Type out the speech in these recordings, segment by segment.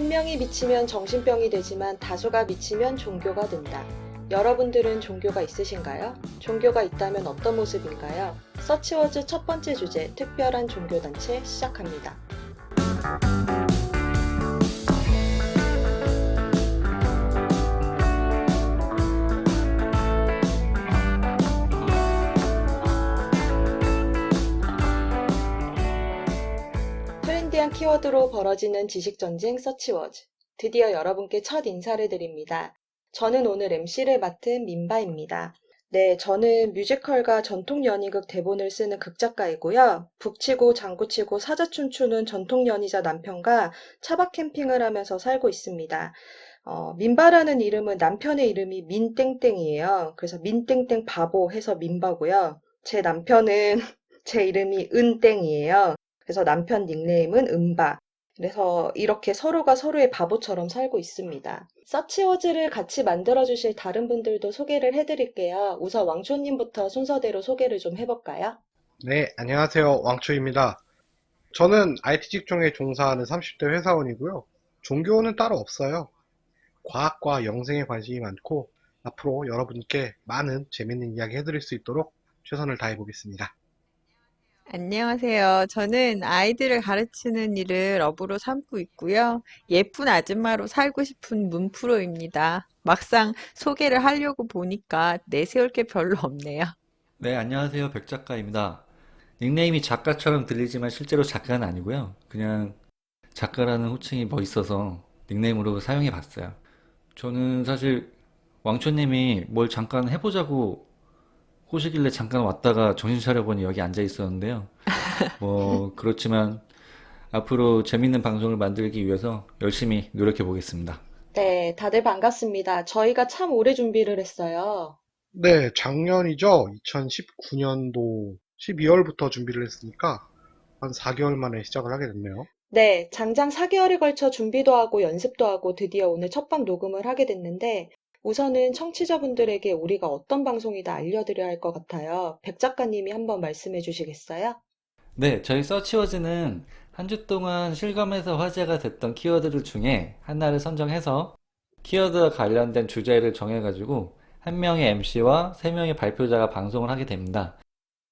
명이 미치면 정신병이 되지만 다수가 미치면 종교가 된다. 여러분들은 종교가 있으신가요? 종교가 있다면 어떤 모습인가요? 서치워즈 첫 번째 주제, 특별한 종교단체 시작합니다. 트렌디한 키워드로 벌어지는 지식전쟁 서치워즈. 드디어 여러분께 첫 인사를 드립니다. 저는 오늘 MC를 맡은 민바입니다. 네, 저는 뮤지컬과 전통 연희극 대본을 쓰는 극작가이고요. 북치고 장구치고 사자춤 추는 전통 연희자 남편과 차박 캠핑을 하면서 살고 있습니다. 민바라는 이름은 남편의 이름이 민땡땡이에요. 그래서 민땡땡 바보 해서 민바고요. 제 남편은 제 이름이 은땡이에요. 그래서 남편 닉네임은 은바. 그래서 이렇게 서로가 서로의 바보처럼 살고 있습니다. 서치워즈를 같이 만들어주실 다른 분들도 소개를 해드릴게요. 우선 왕초님부터 순서대로 소개를 좀 해볼까요? 네, 안녕하세요. 왕초입니다. 저는 IT 직종에 종사하는 30대 회사원이고요. 종교는 따로 없어요. 과학과 영생에 관심이 많고 앞으로 여러분께 많은 재밌는 이야기 해드릴 수 있도록 최선을 다해 보겠습니다. 안녕하세요. 저는 아이들을 가르치는 일을 업으로 삼고 있고요. 예쁜 아줌마로 살고 싶은 문프로입니다. 막상 소개를 하려고 보니까 내세울 게 별로 없네요. 네, 안녕하세요. 백 작가입니다. 닉네임이 작가처럼 들리지만 실제로 작가는 아니고요. 그냥 작가라는 호칭이 멋있어서 닉네임으로 사용해 봤어요. 저는 사실 왕초님이 뭘 잠깐 해보자고 꼬시길래 잠깐 왔다가 정신 차려보니 여기 앉아 있었는데요. 뭐, 그렇지만 앞으로 재밌는 방송을 만들기 위해서 열심히 노력해 보겠습니다. 네, 다들 반갑습니다. 저희가 참 오래 준비를 했어요. 네, 작년이죠. 2019년도 12월부터 준비를 했으니까 한 4개월 만에 시작을 하게 됐네요. 네, 장장 4개월에 걸쳐 준비도 하고 연습도 하고 드디어 오늘 첫방 녹음을 하게 됐는데 우선은 청취자분들에게 우리가 어떤 방송이다 알려드려야 할 것 같아요. 백 작가님이 한번 말씀해 주시겠어요? 네, 저희 서치워즈는 한 주 동안 실검에서 화제가 됐던 키워드들 중에 하나를 선정해서 키워드와 관련된 주제를 정해가지고 한 명의 MC와 세 명의 발표자가 방송을 하게 됩니다.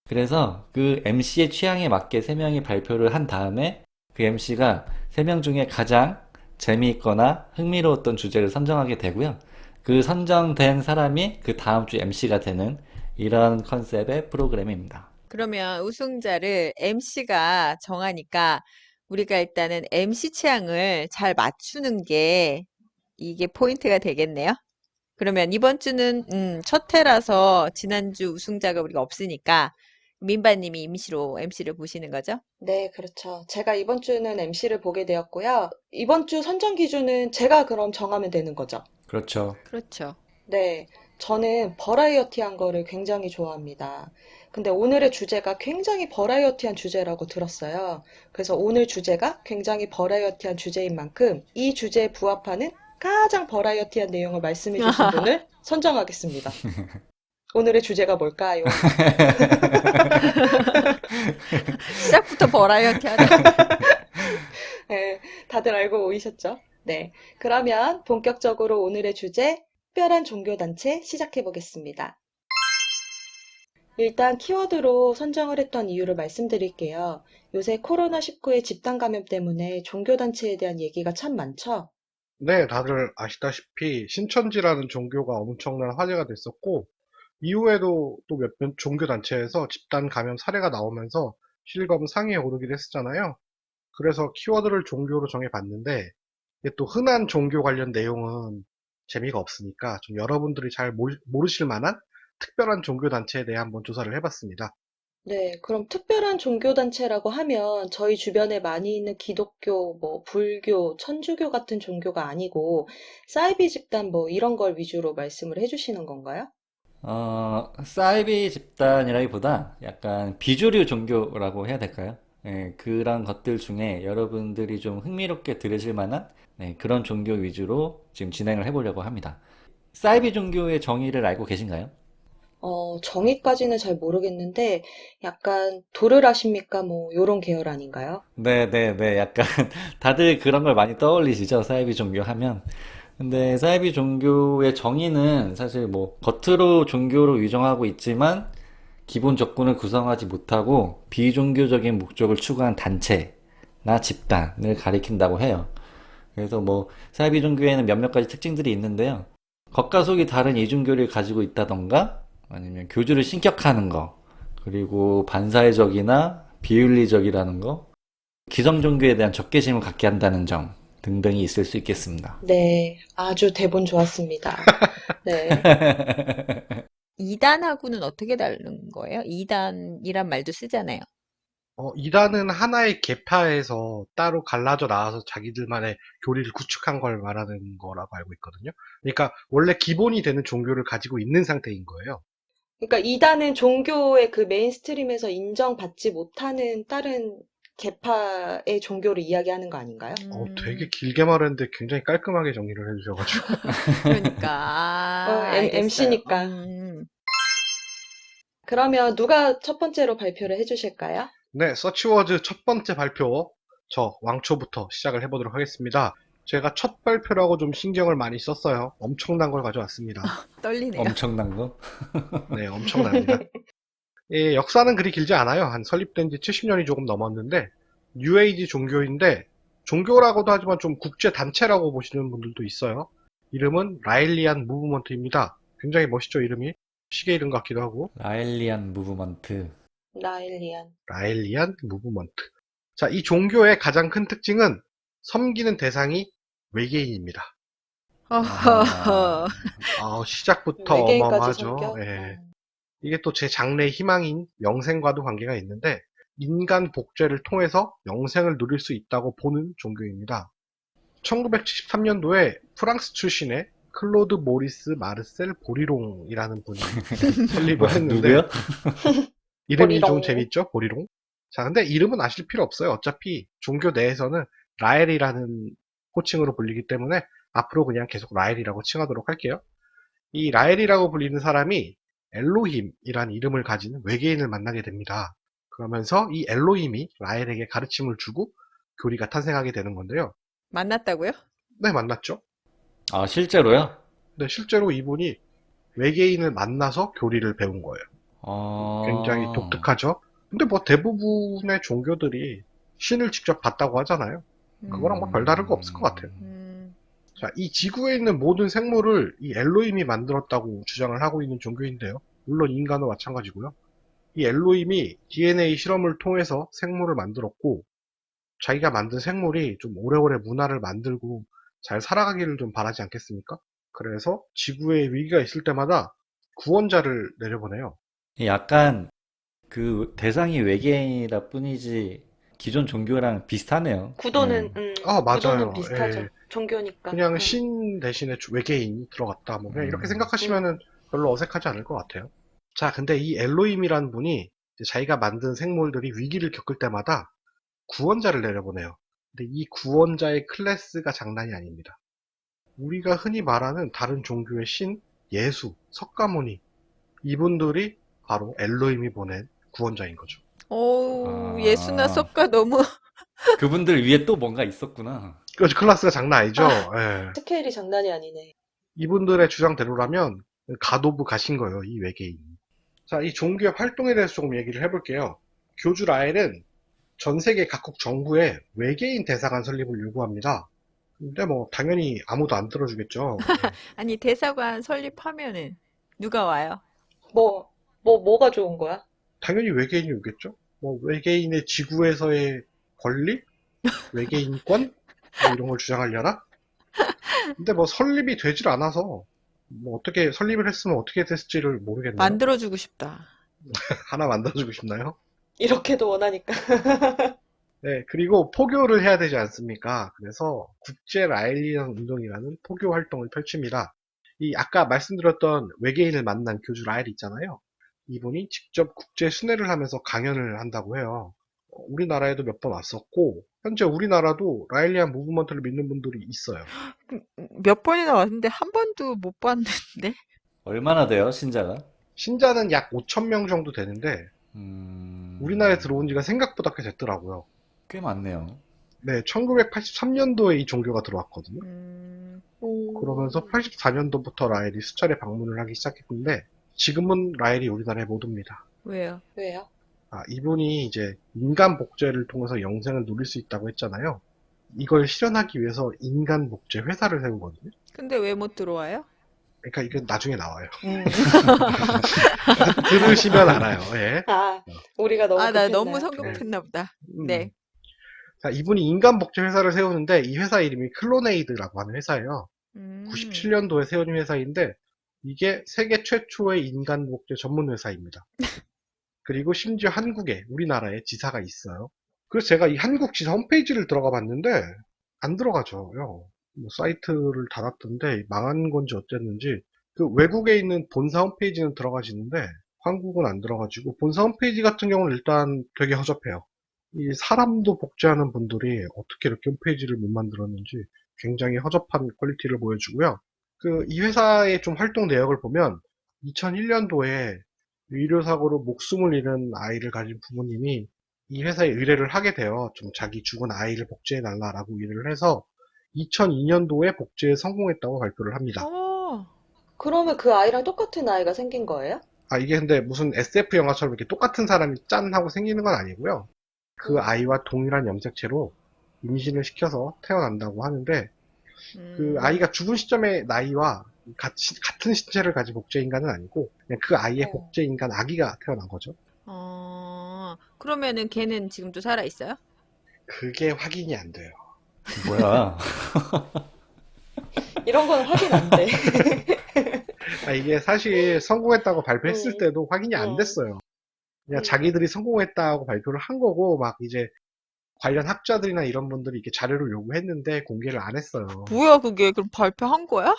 그래서 그 MC의 취향에 맞게 세 명이 발표를 한 다음에 그 MC가 세 명 중에 가장 재미있거나 흥미로웠던 주제를 선정하게 되고요. 그 선정된 사람이 그 다음 주 MC가 되는 이런 컨셉의 프로그램입니다. 그러면 우승자를 MC가 정하니까 우리가 일단은 MC 취향을 잘 맞추는 게 이게 포인트가 되겠네요. 그러면 이번 주는 첫 회라서 지난주 우승자가 우리가 없으니까 민바님이 임시로 MC를 보시는 거죠? 네, 그렇죠. 제가 이번 주는 MC를 보게 되었고요. 이번 주 선정 기준은 제가 그럼 정하면 되는 거죠. 그렇죠. 그렇죠. 네, 저는 버라이어티한 거를 굉장히 좋아합니다. 근데 오늘의 주제가 굉장히 버라이어티한 주제라고 들었어요. 그래서 오늘 주제가 굉장히 버라이어티한 주제인 만큼 이 주제에 부합하는 가장 버라이어티한 내용을 말씀해 주신 분을 선정하겠습니다. 오늘의 주제가 뭘까요? 시작부터 버라이어티 하네. 네, 다들 알고 오이셨죠? 네, 그러면 본격적으로 오늘의 주제, 특별한 종교단체 시작해 보겠습니다. 일단 키워드로 선정을 했던 이유를 말씀드릴게요. 요새 코로나19의 집단 감염 때문에 종교단체에 대한 얘기가 참 많죠? 네, 다들 아시다시피 신천지라는 종교가 엄청난 화제가 됐었고 이후에도 또 몇몇 종교단체에서 집단 감염 사례가 나오면서 실검 상위에 오르기도 했었잖아요. 그래서 키워드를 종교로 정해봤는데 이게 또 흔한 종교 관련 내용은 재미가 없으니까 좀 여러분들이 잘 모르실 만한 특별한 종교단체에 대해 한번 조사를 해봤습니다. 네, 그럼 특별한 종교단체라고 하면 저희 주변에 많이 있는 기독교, 뭐 불교, 천주교 같은 종교가 아니고 사이비 집단 뭐 이런 걸 위주로 말씀을 해주시는 건가요? 사이비 집단이라기보다 약간 비주류 종교라고 해야 될까요? 예, 그런 것들 중에 여러분들이 좀 흥미롭게 들으실 만한 네, 그런 종교 위주로 지금 진행을 해보려고 합니다. 사이비 종교의 정의를 알고 계신가요? 정의까지는 잘 모르겠는데, 약간 도르라십니까? 뭐, 요런 계열 아닌가요? 네네네. 약간 다들 그런 걸 많이 떠올리시죠? 사이비 종교 하면. 근데 사이비 종교의 정의는 사실 뭐 겉으로 종교로 위정하고 있지만 기본 적군을 구성하지 못하고 비종교적인 목적을 추구한 단체나 집단을 가리킨다고 해요. 그래서 뭐 사이비 종교에는 몇몇 가지 특징들이 있는데요. 겉과 속이 다른 이중교를 가지고 있다던가 아니면 교주를 신격화하는 거, 그리고 반사회적이나 비윤리적이라는 거, 기성 종교에 대한 적개심을 갖게 한다는 점 등등이 있을 수 있겠습니다. 네, 아주 대본 좋았습니다. 네. 이단하고는 어떻게 다른 거예요? 이단이란 말도 쓰잖아요. 이단은 하나의 계파에서 따로 갈라져 나와서 자기들만의 교리를 구축한 걸 말하는 거라고 알고 있거든요. 그러니까 원래 기본이 되는 종교를 가지고 있는 상태인 거예요. 그러니까 이단은 종교의 그 메인스트림에서 인정받지 못하는 다른 계파의 종교를 이야기하는 거 아닌가요? 되게 길게 말했는데 굉장히 깔끔하게 정리를 해주셔가지고. 그러니까, 알겠어요. MC니까. 그러면 누가 첫 번째로 발표를 해주실까요? 네, 서치워즈 첫 번째 발표, 저 왕초부터 시작을 해보도록 하겠습니다. 제가 첫 발표라고 좀 신경을 많이 썼어요. 엄청난 걸 가져왔습니다. 떨리네요. 엄청난 거? 네, 엄청납니다. 예, 역사는 그리 길지 않아요. 한 설립된 지 70년이 조금 넘었는데, 뉴에이지 종교인데, 종교라고도 하지만 좀 국제 단체라고 보시는 분들도 있어요. 이름은 라일리안 무브먼트입니다. 굉장히 멋있죠, 이름이? 시계 이름 같기도 하고. 라일리안 무브먼트. 라일리안. 라일리안 무브먼트. 자, 이 종교의 가장 큰 특징은 섬기는 대상이 외계인입니다. 어허허. 시작부터 외계인까지 어마어마하죠. 섬겨? 예. 이게 또 제 장래의 희망인 영생과도 관계가 있는데, 인간 복제를 통해서 영생을 누릴 수 있다고 보는 종교입니다. 1973년도에 프랑스 출신의 클로드 모리스 마르셀 보리롱이라는 분이 설립을 했는데, 누구요? 이름이 좀 보리롱. 재밌죠? 보리롱. 자, 근데 이름은 아실 필요 없어요. 어차피 종교 내에서는 라엘이라는 호칭으로 불리기 때문에 앞으로 그냥 계속 라엘이라고 칭하도록 할게요. 이 라엘이라고 불리는 사람이 엘로힘이라는 이름을 가진 외계인을 만나게 됩니다. 그러면서 이 엘로힘이 라엘에게 가르침을 주고 교리가 탄생하게 되는 건데요. 만났다고요? 네, 만났죠. 아, 실제로요? 네, 실제로 이분이 외계인을 만나서 교리를 배운 거예요. 굉장히 어, 독특하죠. 근데 뭐 대부분의 종교들이 신을 직접 봤다고 하잖아요. 그거랑 뭐 별다른 거 없을 것 같아요. 음, 자, 이 지구에 있는 모든 생물을 이 엘로힘이 만들었다고 주장을 하고 있는 종교인데요. 물론 인간은 마찬가지고요. 이 엘로힘이 DNA 실험을 통해서 생물을 만들었고, 자기가 만든 생물이 좀 오래오래 문화를 만들고 잘 살아가기를 좀 바라지 않겠습니까? 그래서 지구에 위기가 있을 때마다 구원자를 내려보내요. 약간 그 대상이 외계인이라 뿐이지 기존 종교랑 비슷하네요. 구도는, 맞아요. 구도는 비슷하죠. 예. 종교니까. 그냥 신 대신에 외계인이 들어갔다. 뭐 그냥 이렇게 생각하시면은 별로 어색하지 않을 것 같아요. 자, 근데 이 엘로임이라는 분이 이제 자기가 만든 생물들이 위기를 겪을 때마다 구원자를 내려보내요. 근데 이 구원자의 클래스가 장난이 아닙니다. 우리가 흔히 말하는 다른 종교의 신, 예수, 석가모니 이분들이 바로 엘로임이 보낸 구원자인 거죠. 오, 아. 예수나 석가 너무 그분들 위에 또 뭔가 있었구나. 그렇죠. 클래스가 장난 아니죠. 예. 스케일이 장난이 아니네. 이분들의 주장대로라면 가도부 가신 거예요, 이 외계인이. 자, 이 종교의 활동에 대해서 조금 얘기를 해볼게요. 교주 라엘은 전 세계 각국 정부에 외계인 대사관 설립을 요구합니다. 근데 뭐 당연히 아무도 안 들어주겠죠. 예. 아니 대사관 설립하면은 누가 와요? 뭐가 좋은 거야? 당연히 외계인이 오겠죠. 뭐 외계인의 지구에서의 권리, 외계인권 뭐 이런 걸 주장하려나? 근데 뭐 설립이 되질 않아서 뭐 어떻게 설립을 했으면 어떻게 됐을지를 모르겠네요. 만들어주고 싶다. 하나 만들어주고 싶나요? 이렇게도 원하니까. 네, 그리고 포교를 해야 되지 않습니까? 그래서 국제 라일리언 운동이라는 포교 활동을 펼칩니다. 이 아까 말씀드렸던 외계인을 만난 교주 라일 있잖아요. 이분이 직접 국제 순회를 하면서 강연을 한다고 해요. 우리나라에도 몇 번 왔었고, 현재 우리나라도 라일리안 무브먼트를 믿는 분들이 있어요. 몇 번이나 왔는데 한 번도 못 봤는데? 얼마나 돼요, 신자가? 신자는 약 5천 명 정도 되는데 우리나라에 들어온 지가 생각보다 꽤 됐더라고요. 꽤 많네요. 네, 1983년도에 이 종교가 들어왔거든요. 그러면서 음, 84년도부터 라헬이 수차례 방문을 하기 시작했는데 지금은 라헬이 우리나라에 못 옵니다. 왜요? 왜요? 이분이 이제 인간 복제를 통해서 영생을 누릴 수 있다고 했잖아요. 이걸 실현하기 위해서 인간 복제 회사를 세우거든요. 근데 왜 못 들어와요? 그러니까 이건 나중에 나와요. 음. 들으시면 알아요. 예. 아, 우리가 너무 아, 나 너무 급했나요? 성급했나 보다. 음. 네. 자, 이분이 인간 복제 회사를 세우는데 이 회사 이름이 클로네이드라고 하는 회사예요. 음. 97년도에 세운 회사인데 이게 세계 최초의 인간 복제 전문 회사입니다. 그리고 심지어 한국에 우리나라에 지사가 있어요. 그래서 제가 이 한국 지사 홈페이지를 들어가 봤는데 안 들어가죠. 뭐 사이트를 닫았던데 망한 건지 어쨌는지 그 외국에 있는 본사 홈페이지는 들어가지는데 한국은 안 들어가지고 본사 홈페이지 같은 경우는 일단 되게 허접해요. 이 사람도 복제하는 분들이 어떻게 이렇게 홈페이지를 못 만들었는지 굉장히 허접한 퀄리티를 보여주고요. 이 회사의 좀 활동 내역을 보면 2001년도에 의료사고로 목숨을 잃은 아이를 가진 부모님이 이 회사에 의뢰를 하게 되어 좀 자기 죽은 아이를 복제해달라라고 의뢰를 해서 2002년도에 복제에 성공했다고 발표를 합니다. 그러면 그 아이랑 똑같은 아이가 생긴 거예요? 이게 근데 무슨 SF 영화처럼 이렇게 똑같은 사람이 짠 하고 생기는 건 아니고요. 그 아이와 동일한 염색체로 임신을 시켜서 태어난다고 하는데 그 아이가 죽은 시점의 나이와 같은 신체를 가진 복제 인간은 아니고 그냥 그 아이의 복제 인간 아기가 태어난 거죠. 그러면은 걔는 지금도 살아 있어요? 그게 확인이 안 돼요. 뭐야? 이런 건 확인 안 돼. 이게 사실 성공했다고 발표했을 음, 때도 확인이 안 음, 됐어요. 그냥 음. 자기들이 성공했다고 발표를 한 거고 막 이제 관련 학자들이나 이런 분들이 이렇게 자료를 요구했는데 공개를 안 했어요. 뭐야, 그게? 그럼 발표한 거야?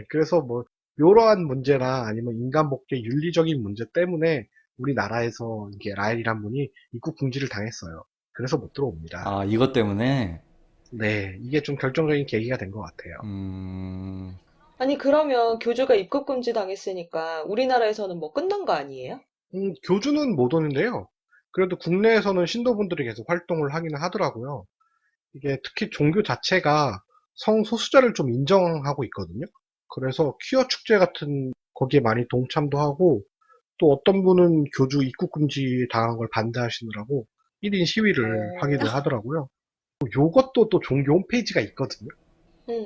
그래서 뭐 이러한 문제나 아니면 인간 복제 윤리적인 문제 때문에 우리나라에서 이게 라헬이란 분이 입국 금지를 당했어요. 그래서 못 들어옵니다. 이것 때문에? 네, 이게 좀 결정적인 계기가 된 것 같아요. 아니, 그러면 교주가 입국 금지 당했으니까 우리나라에서는 뭐 끝난 거 아니에요? 교주는 못 오는데요. 그래도 국내에서는 신도분들이 계속 활동을 하기는 하더라고요. 이게 특히 종교 자체가 성소수자를 좀 인정하고 있거든요. 그래서 퀴어 축제 같은 거기에 많이 동참도 하고 또 어떤 분은 교주 입국 금지 당한 걸 반대하시느라고 1인 시위를 하기도 하더라고요. 요것도 또 종교 홈페이지가 있거든요.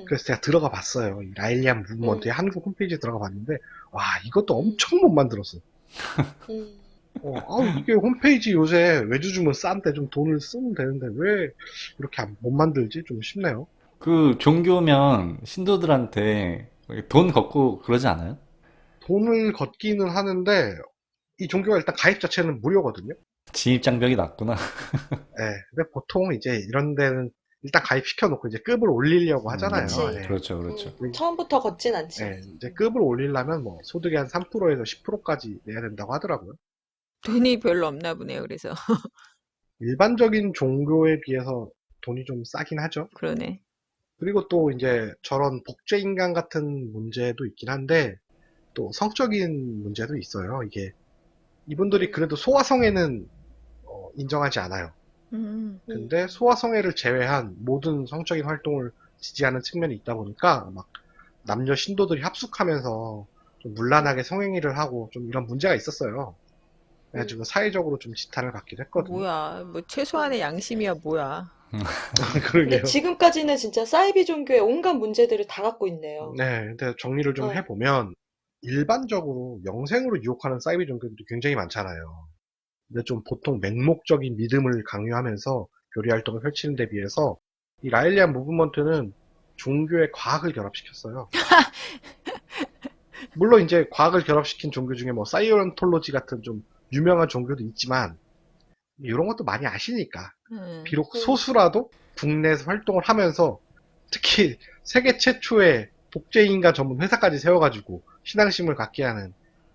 그래서 제가 들어가 봤어요. 이 라일리안 무브먼트의 한국 홈페이지에 들어가 봤는데 와 이것도 엄청 못 만들었어요. 이게 홈페이지 요새 외주 주문 싼데 좀 돈을 쓰면 되는데 왜 이렇게 못 만들지? 좀 싶네요. 그 종교면 신도들한테 돈 걷고 그러지 않아요? 돈을 걷기는 하는데 이 종교가 일단 가입 자체는 무료거든요. 진입 장벽이 낮구나. 예, 근데 보통 이제 이런 데는 일단 가입시켜놓고 이제 급을 올리려고 하잖아요. 그치. 예. 그렇죠, 그렇죠. 처음부터 걷진 않지. 예, 이제 급을 올리려면 뭐 소득의 한 3%에서 10%까지 내야 된다고 하더라고요. 돈이 별로 없나 보네요, 그래서. 일반적인 종교에 비해서 돈이 좀 싸긴 하죠. 그러네. 그리고 또 이제 저런 복제 인간 같은 문제도 있긴 한데 또 성적인 문제도 있어요. 이게 이분들이 그래도 소아성애는 인정하지 않아요. 근데 소아성애를 제외한 모든 성적인 활동을 지지하는 측면이 있다 보니까 막 남녀 신도들이 합숙하면서 좀 문란하게 성행위를 하고 좀 이런 문제가 있었어요. 그래가지고 사회적으로 좀 지탄을 받기도 했거든요. 뭐야, 뭐 최소한의 양심이야, 뭐야. 근데 그러게요. 지금까지는 진짜 사이비 종교의 온갖 문제들을 다 갖고 있네요. 네, 근데 정리를 좀 어. 해보면 일반적으로 영생으로 유혹하는 사이비 종교들이 굉장히 많잖아요. 근데 좀 보통 맹목적인 믿음을 강요하면서 교리 활동을 펼치는 데 비해서 이 라일리안 무브먼트는 종교에 과학을 결합시켰어요. 물론 이제 과학을 결합시킨 종교 중에 뭐 사이언톨로지 같은 좀 유명한 종교도 있지만 이런 것도 많이 아시니까 비록 소수라도 국내에서 활동을 하면서 특히 세계 최초의 복제인간 전문 회사까지 세워가지고 신앙심을 갖게 하는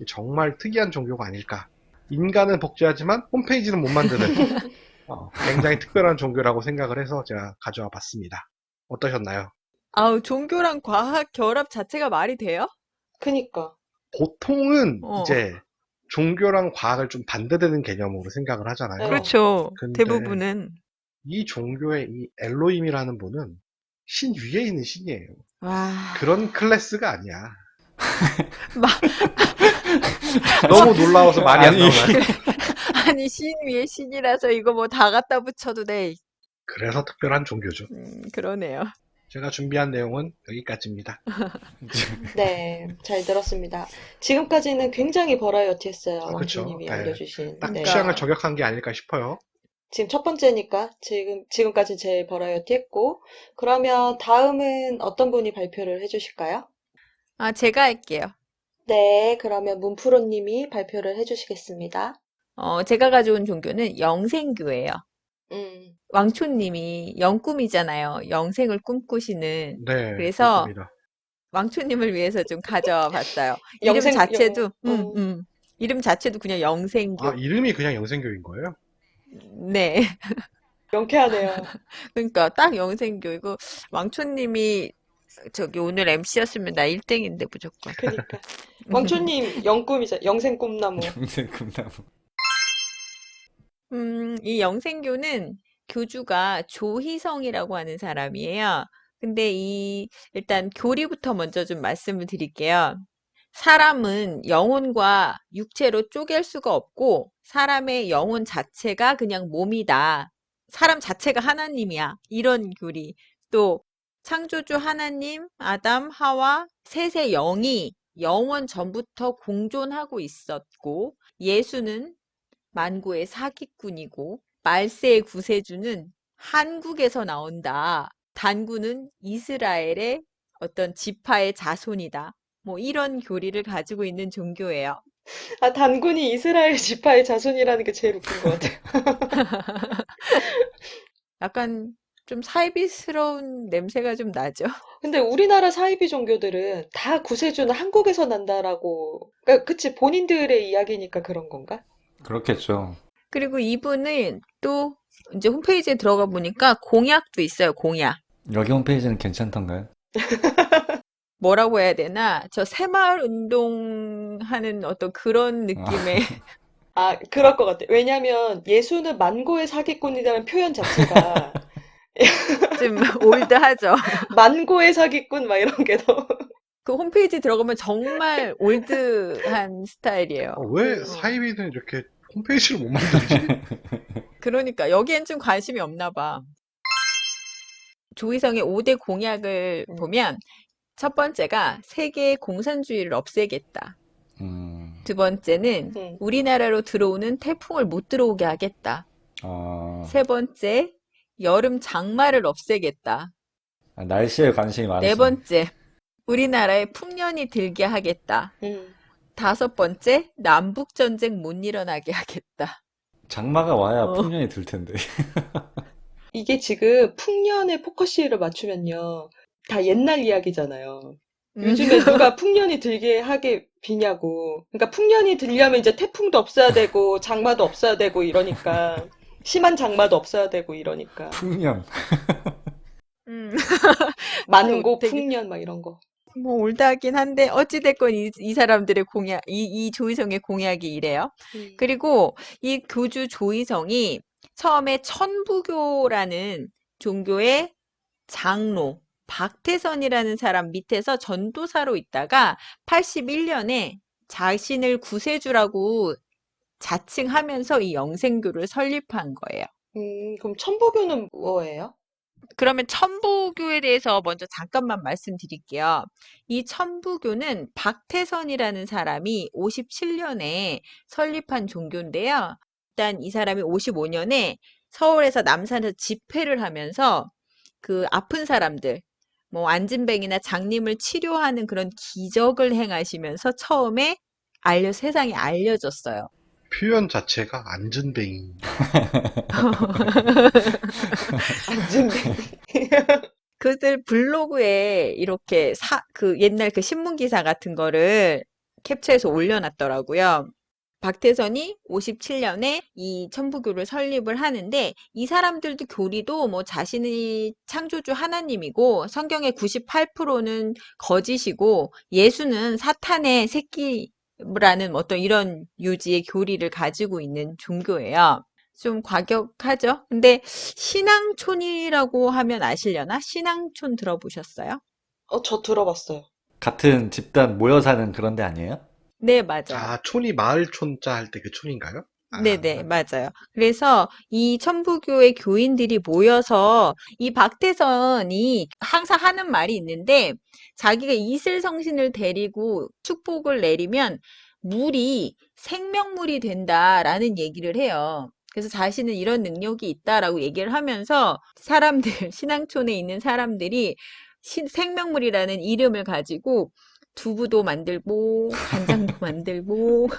정말 특이한 종교가 아닐까. 인간은 복제하지만 홈페이지는 못 만드는 굉장히 특별한 종교라고 생각을 해서 제가 가져와 봤습니다. 어떠셨나요? 종교랑 과학 결합 자체가 말이 돼요? 그니까. 보통은 어, 이제 종교랑 과학을 좀 반대되는 개념으로 생각을 하잖아요. 네. 그렇죠. 근데 대부분은. 이 종교의 이 엘로힘이라는 분은 신 위에 있는 신이에요. 와, 그런 클래스가 아니야. 마, 너무 놀라워서 말이 안 아니, 나오나요? 아니, 신 위에 신이라서 이거 뭐 다 갖다 붙여도 돼. 그래서 특별한 종교죠. 그러네요. 제가 준비한 내용은 여기까지입니다. 네, 잘 들었습니다. 지금까지는 굉장히 버라이어티했어요. 아, 그쵸. 왕초님이 네. 알려주신. 딱 네. 취향을 저격한 게 아닐까 싶어요. 지금 첫 번째니까 지금까지 제일 버라이어티했고, 그러면 다음은 어떤 분이 발표를 해주실까요? 아, 제가 할게요. 네, 그러면 문프로님이 발표를 해주시겠습니다. 제가 가져온 종교는 영생교예요. 음, 왕초님이 영꿈이잖아요. 영생을 꿈꾸시는. 네, 그래서 그렇습니다. 왕초님을 위해서 좀 가져와 봤어요. 이름 영생, 자체도, 어, 이름 자체도 그냥 영생교. 아, 이름이 그냥 영생교인 거예요? 네. 명쾌하네요. 그러니까 딱 영생교이고, 왕초님이 저기 오늘 MC였으면 나 1등인데 무조건. 그니까. 왕초님, 영꿈이죠. 영생 꿈나무. 평생 금나무. 이 영생교는 교주가 조희성이라고 하는 사람이에요. 근데 일단 교리부터 먼저 좀 말씀을 드릴게요. 사람은 영혼과 육체로 쪼갤 수가 없고, 사람의 영혼 자체가 그냥 몸이다. 사람 자체가 하나님이야. 이런 교리. 또, 창조주 하나님, 아담, 하와, 셋의 영이 영원 전부터 공존하고 있었고, 예수는 만고의 사기꾼이고 말세의 구세주는 한국에서 나온다. 단군은 이스라엘의 어떤 지파의 자손이다. 뭐 이런 교리를 가지고 있는 종교예요. 아, 단군이 이스라엘 지파의 자손이라는 게 제일 웃긴 것 같아요. 약간 좀 사이비스러운 냄새가 좀 나죠. 근데 우리나라 사이비 종교들은 다 구세주는 한국에서 난다라고, 그러니까 그치, 본인들의 이야기니까 그런 건가? 그렇겠죠. 그리고 이분은 또 이제 홈페이지에 들어가 보니까 공약도 있어요, 공약. 여기 홈페이지는 괜찮던가요? 뭐라고 해야 되나? 저 새마을 운동하는 어떤 그런 느낌의 아, 그럴 것 같아. 왜냐면 예수는 만고의 사기꾼이라는 표현 자체가 좀 올드하죠. 만고의 사기꾼 막 이런 게 너무 그 홈페이지 들어가면 정말 올드한 스타일이에요. 왜 어. 사이비는 이렇게 홈페이지를 못 만들지? 그러니까 여기엔 좀 관심이 없나 봐. 조희성의 5대 공약을 음. 보면 첫 번째가 세계의 공산주의를 없애겠다. 두 번째는 음. 우리나라로 들어오는 태풍을 못 들어오게 하겠다. 아, 세 번째, 여름 장마를 없애겠다. 날씨에 관심이 네 많으시네. 번째, 우리나라에 풍년이 들게 하겠다. 음. 다섯 번째, 남북전쟁 못 일어나게 하겠다. 장마가 와야 어. 풍년이 들 텐데. 이게 지금 풍년의 포커스를 맞추면요. 다 옛날 이야기잖아요. 요즘에 누가 풍년이 들게 하게 비냐고. 그러니까 풍년이 들려면 이제 태풍도 없어야 되고 장마도 없어야 되고 이러니까 심한 장마도 없어야 되고 이러니까 풍년. 음, 만고 되게 풍년 막 이런 거. 뭐 올드하긴 한데 어찌됐건 이 사람들의 공약, 이 조희성의 공약이 이래요. 음. 그리고 이 교주 조희성이 처음에 천부교라는 종교의 장로 박태선이라는 사람 밑에서 전도사로 있다가 81년에 자신을 구세주라고 자칭하면서 이 영생교를 설립한 거예요. 그럼 천부교는 뭐예요? 그러면 천부교에 대해서 먼저 잠깐만 말씀드릴게요. 이 천부교는 박태선이라는 사람이 57년에 설립한 종교인데요. 일단 이 사람이 55년에 서울에서 남산에서 집회를 하면서 그 아픈 사람들, 뭐 안진뱅이나 장님을 치료하는 그런 기적을 행하시면서 처음에 세상에 알려졌어요. 표현 자체가 안전뱅이. 안진뱅이. 그들 블로그에 이렇게 그 옛날 그 신문 기사 같은 거를 캡처해서 올려놨더라고요. 박태선이 57년에 이 천부교를 설립을 하는데 이 사람들도 교리도 뭐 자신이 창조주 하나님이고 성경의 98%는 거짓이고 예수는 사탄의 새끼라는 어떤 이런 유지의 교리를 가지고 있는 종교예요. 좀 과격하죠? 근데 신앙촌이라고 하면 아시려나? 신앙촌 들어보셨어요? 저 들어봤어요. 같은 집단 모여 사는 그런 데 아니에요? 네, 맞아요. 아, 촌이 마을 촌자 할 때 그 촌인가요? 네네, 아, 맞아요. 그래서 이 천부교의 교인들이 모여서 이 박태선이 항상 하는 말이 있는데 자기가 이슬성신을 데리고 축복을 내리면 물이 생명물이 된다라는 얘기를 해요. 그래서 자신은 이런 능력이 있다라고 얘기를 하면서 사람들, 신앙촌에 있는 사람들이 생명물이라는 이름을 가지고 두부도 만들고 간장도 만들고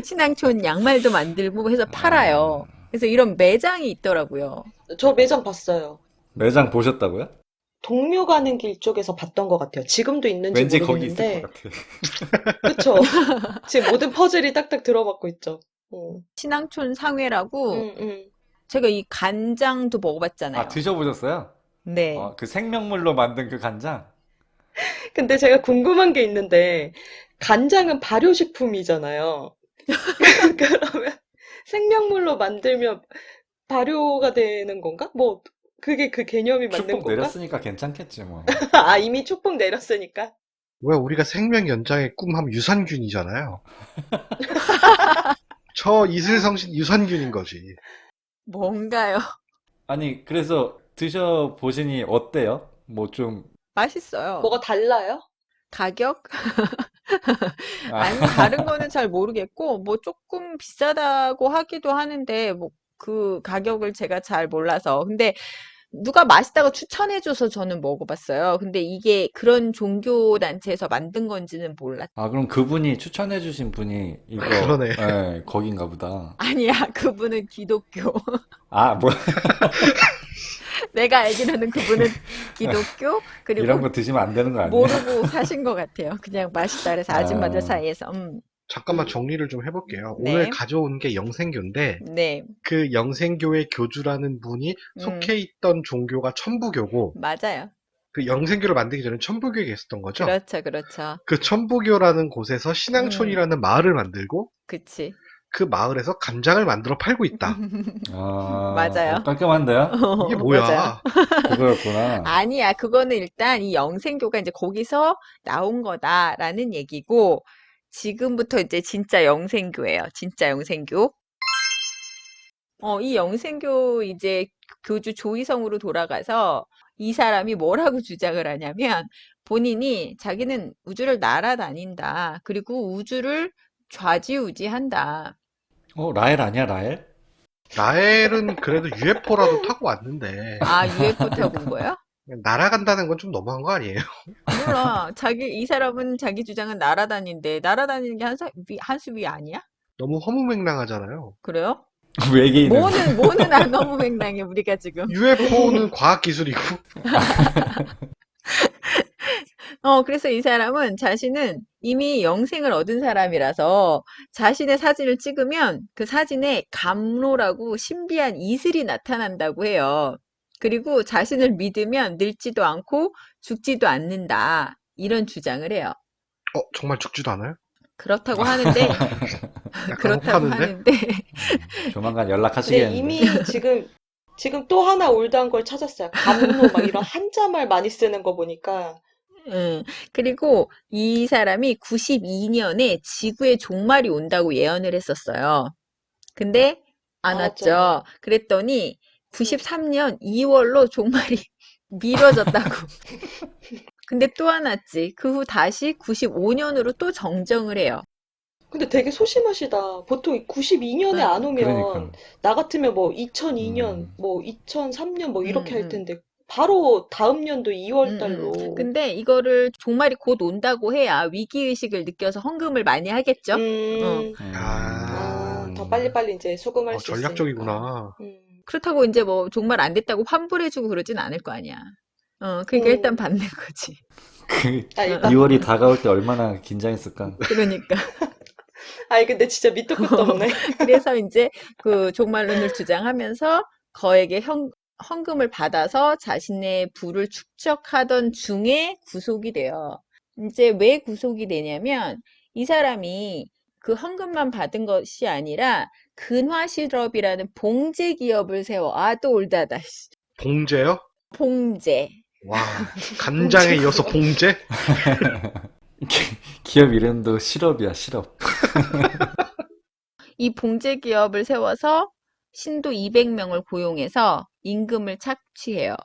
신앙촌 양말도 만들고 해서 팔아요. 그래서 이런 매장이 있더라고요. 저 매장 봤어요. 매장 보셨다고요? 동묘 가는 길 쪽에서 봤던 것 같아요. 지금도 있는지 왠지 거기 있을 것 모르겠는데, 같아. 그쵸? 지금 모든 퍼즐이 딱딱 들어맞고 있죠. 신앙촌 상회라고 음, 음. 제가 이 간장도 먹어봤잖아요. 아, 드셔보셨어요? 네. 그 생명물로 만든 그 간장? 근데 제가 궁금한 게 있는데, 간장은 발효식품이잖아요. 그러면 생명물로 만들면 발효가 되는 건가? 뭐, 그게 그 개념이 맞는 축복 건가? 내렸으니까 괜찮겠지 뭐. 아, 이미 축복 내렸으니까. 왜 우리가 생명 연장의 꿈 하면 유산균이잖아요. 저 이슬성신 유산균인 거지. 뭔가요? 아니, 그래서 드셔보시니 어때요? 뭐 좀, 맛있어요. 뭐가 달라요? 가격? 아, 아니, 다른 거는 잘 모르겠고, 뭐 조금 비싸다고 하기도 하는데, 뭐 그 가격을 제가 잘 몰라서. 근데 누가 맛있다고 추천해줘서 저는 먹어봤어요. 근데 이게 그런 종교단체에서 만든 건지는 몰랐. 그럼 그분이 추천해주신 분이 이거, 그러네. 예, 거긴가 보다. 아니야, 그분은 기독교. 아, 뭐, 내가 알기로는 그분은 기독교, 그리고 이런 거 드시면 안 되는 거 아니에요? 모르고 사신 것 같아요. 그냥 맛있다 그래서 아줌마들 아, 사이에서. 잠깐만 정리를 좀 해볼게요. 오늘 네, 가져온 게 영생교인데, 네, 그 영생교의 교주라는 분이 음, 속해 있던 종교가 천부교고, 맞아요. 그 영생교를 만들기 전에 천부교에 계셨던 거죠? 그렇죠, 그렇죠. 그 천부교라는 곳에서 음, 신앙촌이라는 마을을 만들고, 그치. 그 마을에서 간장을 만들어 팔고 있다. 맞아요. 깔끔한데요? 이게 맞아요. 뭐야? 그거였구나. 아니야, 그거는 일단 이 영생교가 이제 거기서 나온 거다라는 얘기고, 지금부터 이제 진짜 영생교예요. 진짜 영생교. 이 영생교 이제 교주 조이성으로 돌아가서 이 사람이 뭐라고 주장을 하냐면 본인이 자기는 우주를 날아다닌다. 그리고 우주를 좌지우지한다. 라헬 아니야, 라헬? 라헬은 그래도 UFO라도 타고 왔는데, 아, UFO 타고 온 거야? 날아간다는 건 좀 너무한 거 아니에요? 몰라. 이 사람은 자기 주장은 날아다닌대. 날아다니는 게 한수 위 아니야? 너무 허무맹랑하잖아요. 그래요? 외계인은. 뭐는 안 너무 맹랑해, 우리가 지금. UFO는 과학기술이고, 그래서 이 사람은 자신은 이미 영생을 얻은 사람이라서 자신의 사진을 찍으면 그 사진에 감로라고 신비한 이슬이 나타난다고 해요. 그리고 자신을 믿으면 늙지도 않고 죽지도 않는다. 이런 주장을 해요. 정말 죽지도 않아요? 그렇다고 하는데, 약간 그렇다고 혹하는데? 하는데, 조만간 근데 연락하시겠는데. 이미 지금 또 하나 올드한 걸 찾았어요. 감로 막 이런 한자말 많이 쓰는 거 보니까. 그리고 이 사람이 92년에 지구의 종말이 온다고 예언을 했었어요. 근데 안 맞아요. 왔죠. 그랬더니 음. 93년 2월로 종말이 미뤄졌다고. 근데 또 안 왔지. 그 후 다시 95년으로 또 정정을 해요. 근데 되게 소심하시다. 보통 92년에 안 응, 오면, 그러니까. 나 같으면 뭐 2002년, 음, 뭐 2003년 뭐 응, 이렇게 할 응, 텐데, 바로 다음 년도 2월 응, 응. 달로. 근데 이거를 종말이 곧 온다고 해야 위기의식을 느껴서 헌금을 많이 하겠죠? 어. 음, 더 음, 빨리빨리 이제 수긍할 수 있으니까. 전략적이구나. 그렇다고 이제 뭐 종말 안 됐다고 환불해주고 그러진 않을 거 아니야. 그러니까 일단 음, 받는 거지. 그 아, 어, 일단 2월이 받는 거. 다가올 때 얼마나 긴장했을까. 그러니까. 아니, 근데 진짜 밑도 끝도 없네. 그래서 이제 그 종말론을 주장하면서 거액의 헌금을 받아서 자신의 부를 축적하던 중에 구속이 돼요. 이제 왜 구속이 되냐면 이 사람이 그 헌금만 받은 것이 아니라 근화실업이라는 봉제 기업을 세워. 아, 또 올드하다. 씨. 봉제요? 봉제. 와, 간장에 이어서 봉제? 기업 이름도 실업이야, 실업. 이 봉제 기업을 세워서 신도 200명을 고용해서 임금을 착취해요.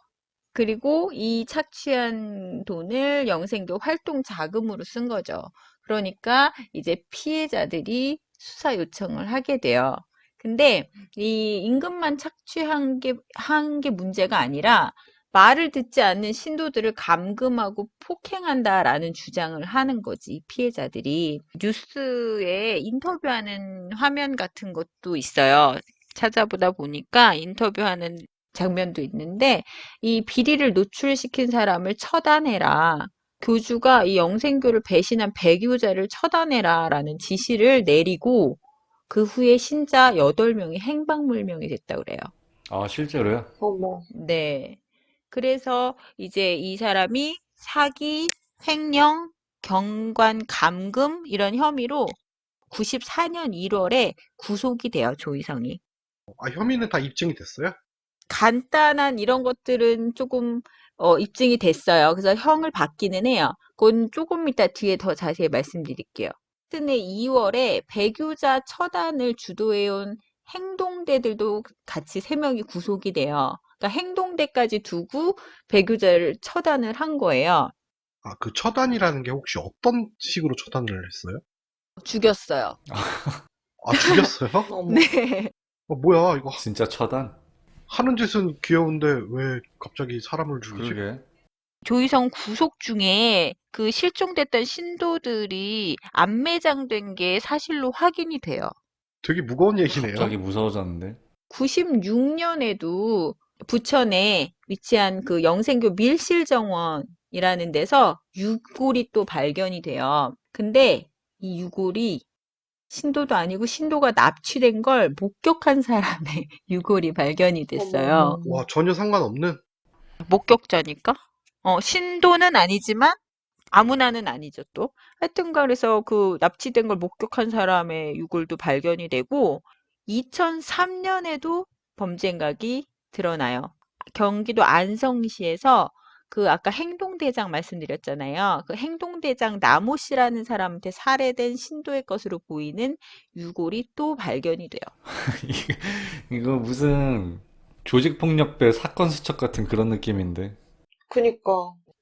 그리고 이 착취한 돈을 영생교 활동 자금으로 쓴 거죠. 그러니까 이제 피해자들이 수사 요청을 하게 돼요. 근데 이 임금만 한 게 문제가 아니라 말을 듣지 않는 신도들을 감금하고 폭행한다라는 주장을 하는 거지, 이 피해자들이. 뉴스에 인터뷰하는 화면 같은 것도 있어요. 찾아보다 보니까 인터뷰하는 장면도 있는데 이 비리를 노출시킨 사람을 처단해라. 교주가 이 영생교를 배신한 배교자를 처단해라라는 지시를 내리고 그 후에 신자 8명이 행방불명이 됐다 그래요. 아, 실제로요? 어머. 네. 그래서 이제 이 사람이 사기, 횡령, 경관, 감금 이런 혐의로 94년 1월에 구속이 돼요, 조이성이. 아, 혐의는 다 입증이 됐어요? 간단한 이런 것들은 조금 입증이 됐어요. 그래서 형을 받기는 해요. 그건 조금 이따 뒤에 더 자세히 말씀드릴게요. 하여튼에 2월에 배교자 처단을 주도해온 행동대들도 같이 3명이 구속이 돼요. 그러니까 행동대까지 두고 배교자를 처단을 한 거예요. 아, 그 처단이라는 게 혹시 어떤 식으로 처단을 했어요? 죽였어요. 아, 죽였어요? 어머. 네. 뭐야, 이거 진짜 처단? 하는 짓은 귀여운데 왜 갑자기 사람을 죽이지? 그러게. 조이성 구속 중에 그 실종됐던 신도들이 안매장된 게 사실로 확인이 돼요. 되게 무거운 얘기네요. 갑자기 무서워졌는데. 96년에도 부천에 위치한 그 영생교 밀실정원이라는 데서 유골이 또 발견이 돼요. 근데 이 유골이 신도도 아니고 신도가 납치된 걸 목격한 사람의 유골이 발견이 됐어요. 어머. 와, 전혀 상관없는? 목격자니까? 신도는 아니지만 아무나는 아니죠, 또. 하여튼간 그래서 그 납치된 걸 목격한 사람의 유골도 발견이 되고 2003년에도 범죄 행각이 드러나요. 경기도 안성시에서 그 아까 행동대장 말씀드렸잖아요. 그 행동대장 나모 씨라는 사람한테 살해된 신도의 것으로 보이는 유골이 또 발견이 돼요. 이거 무슨 조직폭력배 사건 수첩 같은 그런 느낌인데. 그니까.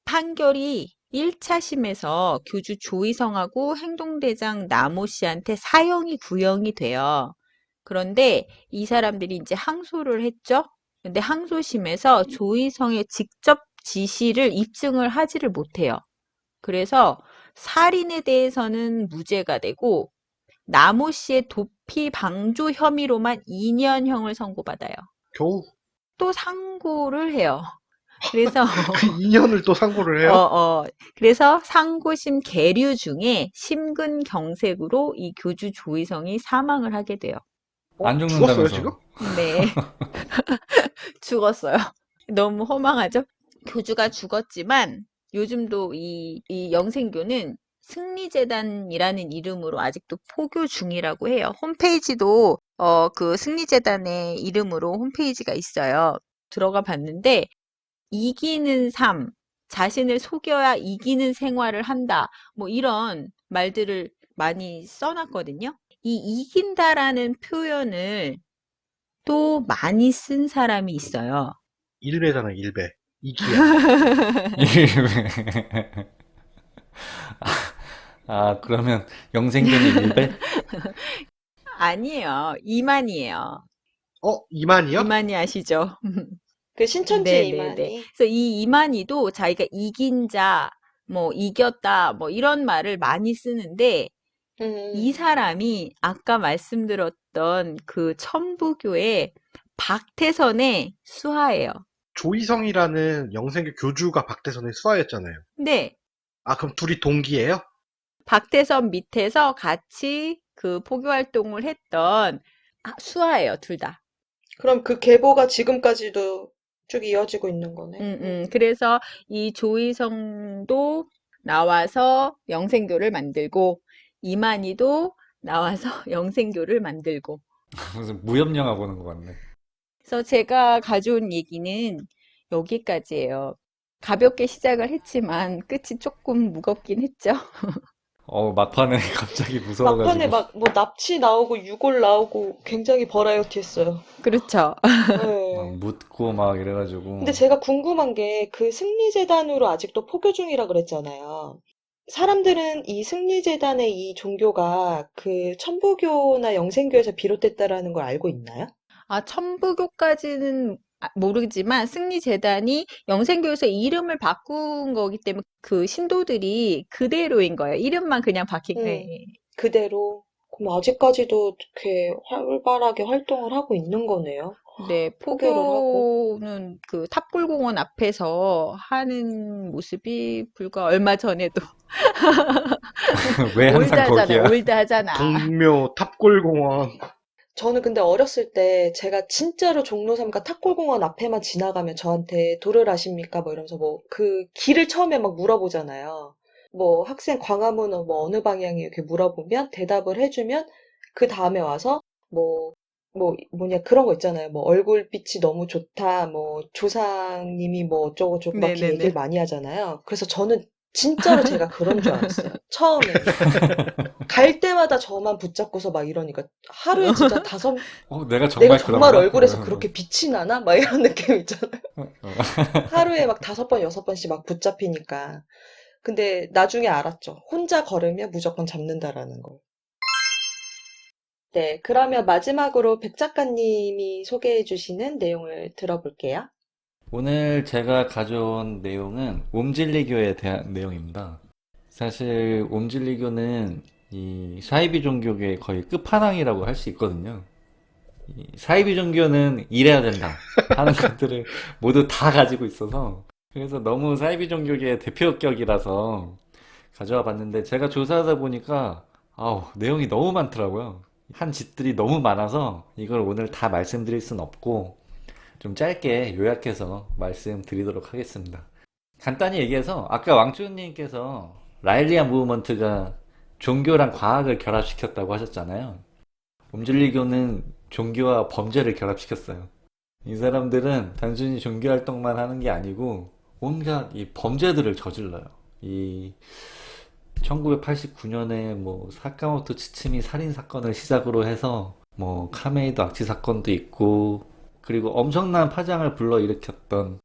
판결이 1차심에서 교주 조이성하고 행동대장 나모 씨한테 사형이 구형이 돼요. 그런데 이 사람들이 이제 항소를 했죠. 근데 항소심에서 조이성의 직접 지시를 입증을 하지를 못해요. 그래서 살인에 대해서는 무죄가 되고 나모 씨의 도피 방조 혐의로만 2년형을 선고받아요. 겨우 또 상고를 해요. 그래서 그 2년을 또 상고를 해요? 그래서 상고심 계류 중에 심근경색으로 이 교주 조이성이 사망을 하게 돼요. 안 죽었어요, 죽는다면서. 지금? 네. 죽었어요. 너무 허망하죠? 교주가 죽었지만 요즘도 이 영생교는 승리재단이라는 이름으로 아직도 포교 중이라고 해요. 홈페이지도 그 승리재단의 이름으로 홈페이지가 있어요. 들어가 봤는데 이기는 삶, 자신을 속여야 이기는 생활을 한다. 뭐 이런 말들을 많이 써놨거든요. 이 이긴다라는 표현을 또 많이 쓴 사람이 있어요. 일배잖아, 일배. 이기야. 그러면 영생교는 일배? 아니에요. 이만이에요. 이만이요? 이만이 아시죠? 그 신천지 네네네. 이만희. 그래서 이 이만희도 자기가 이긴 자, 뭐 이겼다, 뭐 이런 말을 많이 쓰는데 이 사람이 아까 말씀드렸던 그 천부교의 박태선의 수하예요. 조이성이라는 영생교 교주가 박태선의 수하였잖아요. 근데 아, 그럼 둘이 동기예요? 박태선 밑에서 같이 그 포교 활동을 했던 수하예요, 둘 다. 그럼 그 계보가 지금까지도 쭉 이어지고 있는 거네. 그래서 이 조이성도 나와서 영생교를 만들고, 이만희도 나와서 영생교를 만들고. 무슨 무협영화 보는 것 같네. 그래서 제가 가져온 얘기는 여기까지예요. 가볍게 시작을 했지만 끝이 조금 무겁긴 했죠. 막판에 갑자기 막판에 무서워가지고. 막 뭐 납치 나오고 유골 나오고 굉장히 버라이어티했어요. 그렇죠. 막 네. 묻고 막 이래가지고. 근데 제가 궁금한 게 그 승리재단으로 아직도 포교 중이라 그랬잖아요. 사람들은 이 승리재단의 이 종교가 그 천부교나 영생교에서 비롯됐다라는 걸 알고 있나요? 천부교까지는 모르지만 승리재단이 영생교에서 이름을 바꾼 거기 때문에 그 신도들이 그대로인 거예요. 이름만 그냥 바뀐 거예요. 그대로. 그럼 아직까지도 이렇게 활발하게 활동을 하고 있는 거네요. 네, 포교를 하고. 포교는 그 탑골공원 앞에서 하는 모습이 불과 얼마 전에도 왜 항상 거기야? 올드하잖아. 동묘 탑골공원. 저는 근데 어렸을 때 제가 진짜로 종로삼가 탑골공원 앞에만 지나가면 저한테 도를 아십니까? 뭐 이러면서 뭐 그 길을 처음에 막 물어보잖아요. 뭐 학생 광화문은 뭐 어느 방향이 이렇게 물어보면 대답을 해주면 그 다음에 와서 뭐냐 그런 거 있잖아요. 뭐 얼굴빛이 너무 좋다. 뭐 조상님이 뭐 어쩌고 저쩌고 막 이렇게 네네네. 얘기를 많이 하잖아요. 그래서 저는 진짜로 제가 그런 줄 알았어요. 처음에는. 갈 때마다 저만 붙잡고서 막 이러니까 하루에 진짜 내가 내가 정말 정말 그런가? 얼굴에서 그렇게 빛이 나나? 막 이런 느낌 있잖아요. 어. 하루에 막 5번, 6번씩 막 붙잡히니까. 근데 나중에 알았죠. 혼자 걸으면 무조건 잡는다라는 걸. 네, 그러면 마지막으로 백 작가님이 소개해 주시는 내용을 들어볼게요. 오늘 제가 가져온 내용은 옴질리교에 대한 내용입니다. 사실 옴질리교는 이 사이비 종교계의 거의 끝판왕이라고 할 수 있거든요. 이 사이비 종교는 이래야 된다 하는 것들을 모두 다 가지고 있어서 그래서 너무 사이비 종교계의 대표격이라서 가져와 봤는데 제가 조사하다 보니까 내용이 너무 많더라고요. 한 짓들이 너무 많아서 이걸 오늘 다 말씀드릴 순 없고 좀 짧게 요약해서 말씀드리도록 하겠습니다. 간단히 얘기해서 아까 왕주님께서 라일리아 무브먼트가 종교랑 과학을 결합시켰다고 하셨잖아요. 옴질리교는 종교와 범죄를 결합시켰어요. 이 사람들은 단순히 종교 활동만 하는 게 아니고 온갖 이 범죄들을 저질러요. 이 1989년에 뭐 사카모토 치츠미 살인 사건을 시작으로 해서 뭐 카메이도 악취 사건도 있고 그리고 엄청난 파장을 불러일으켰던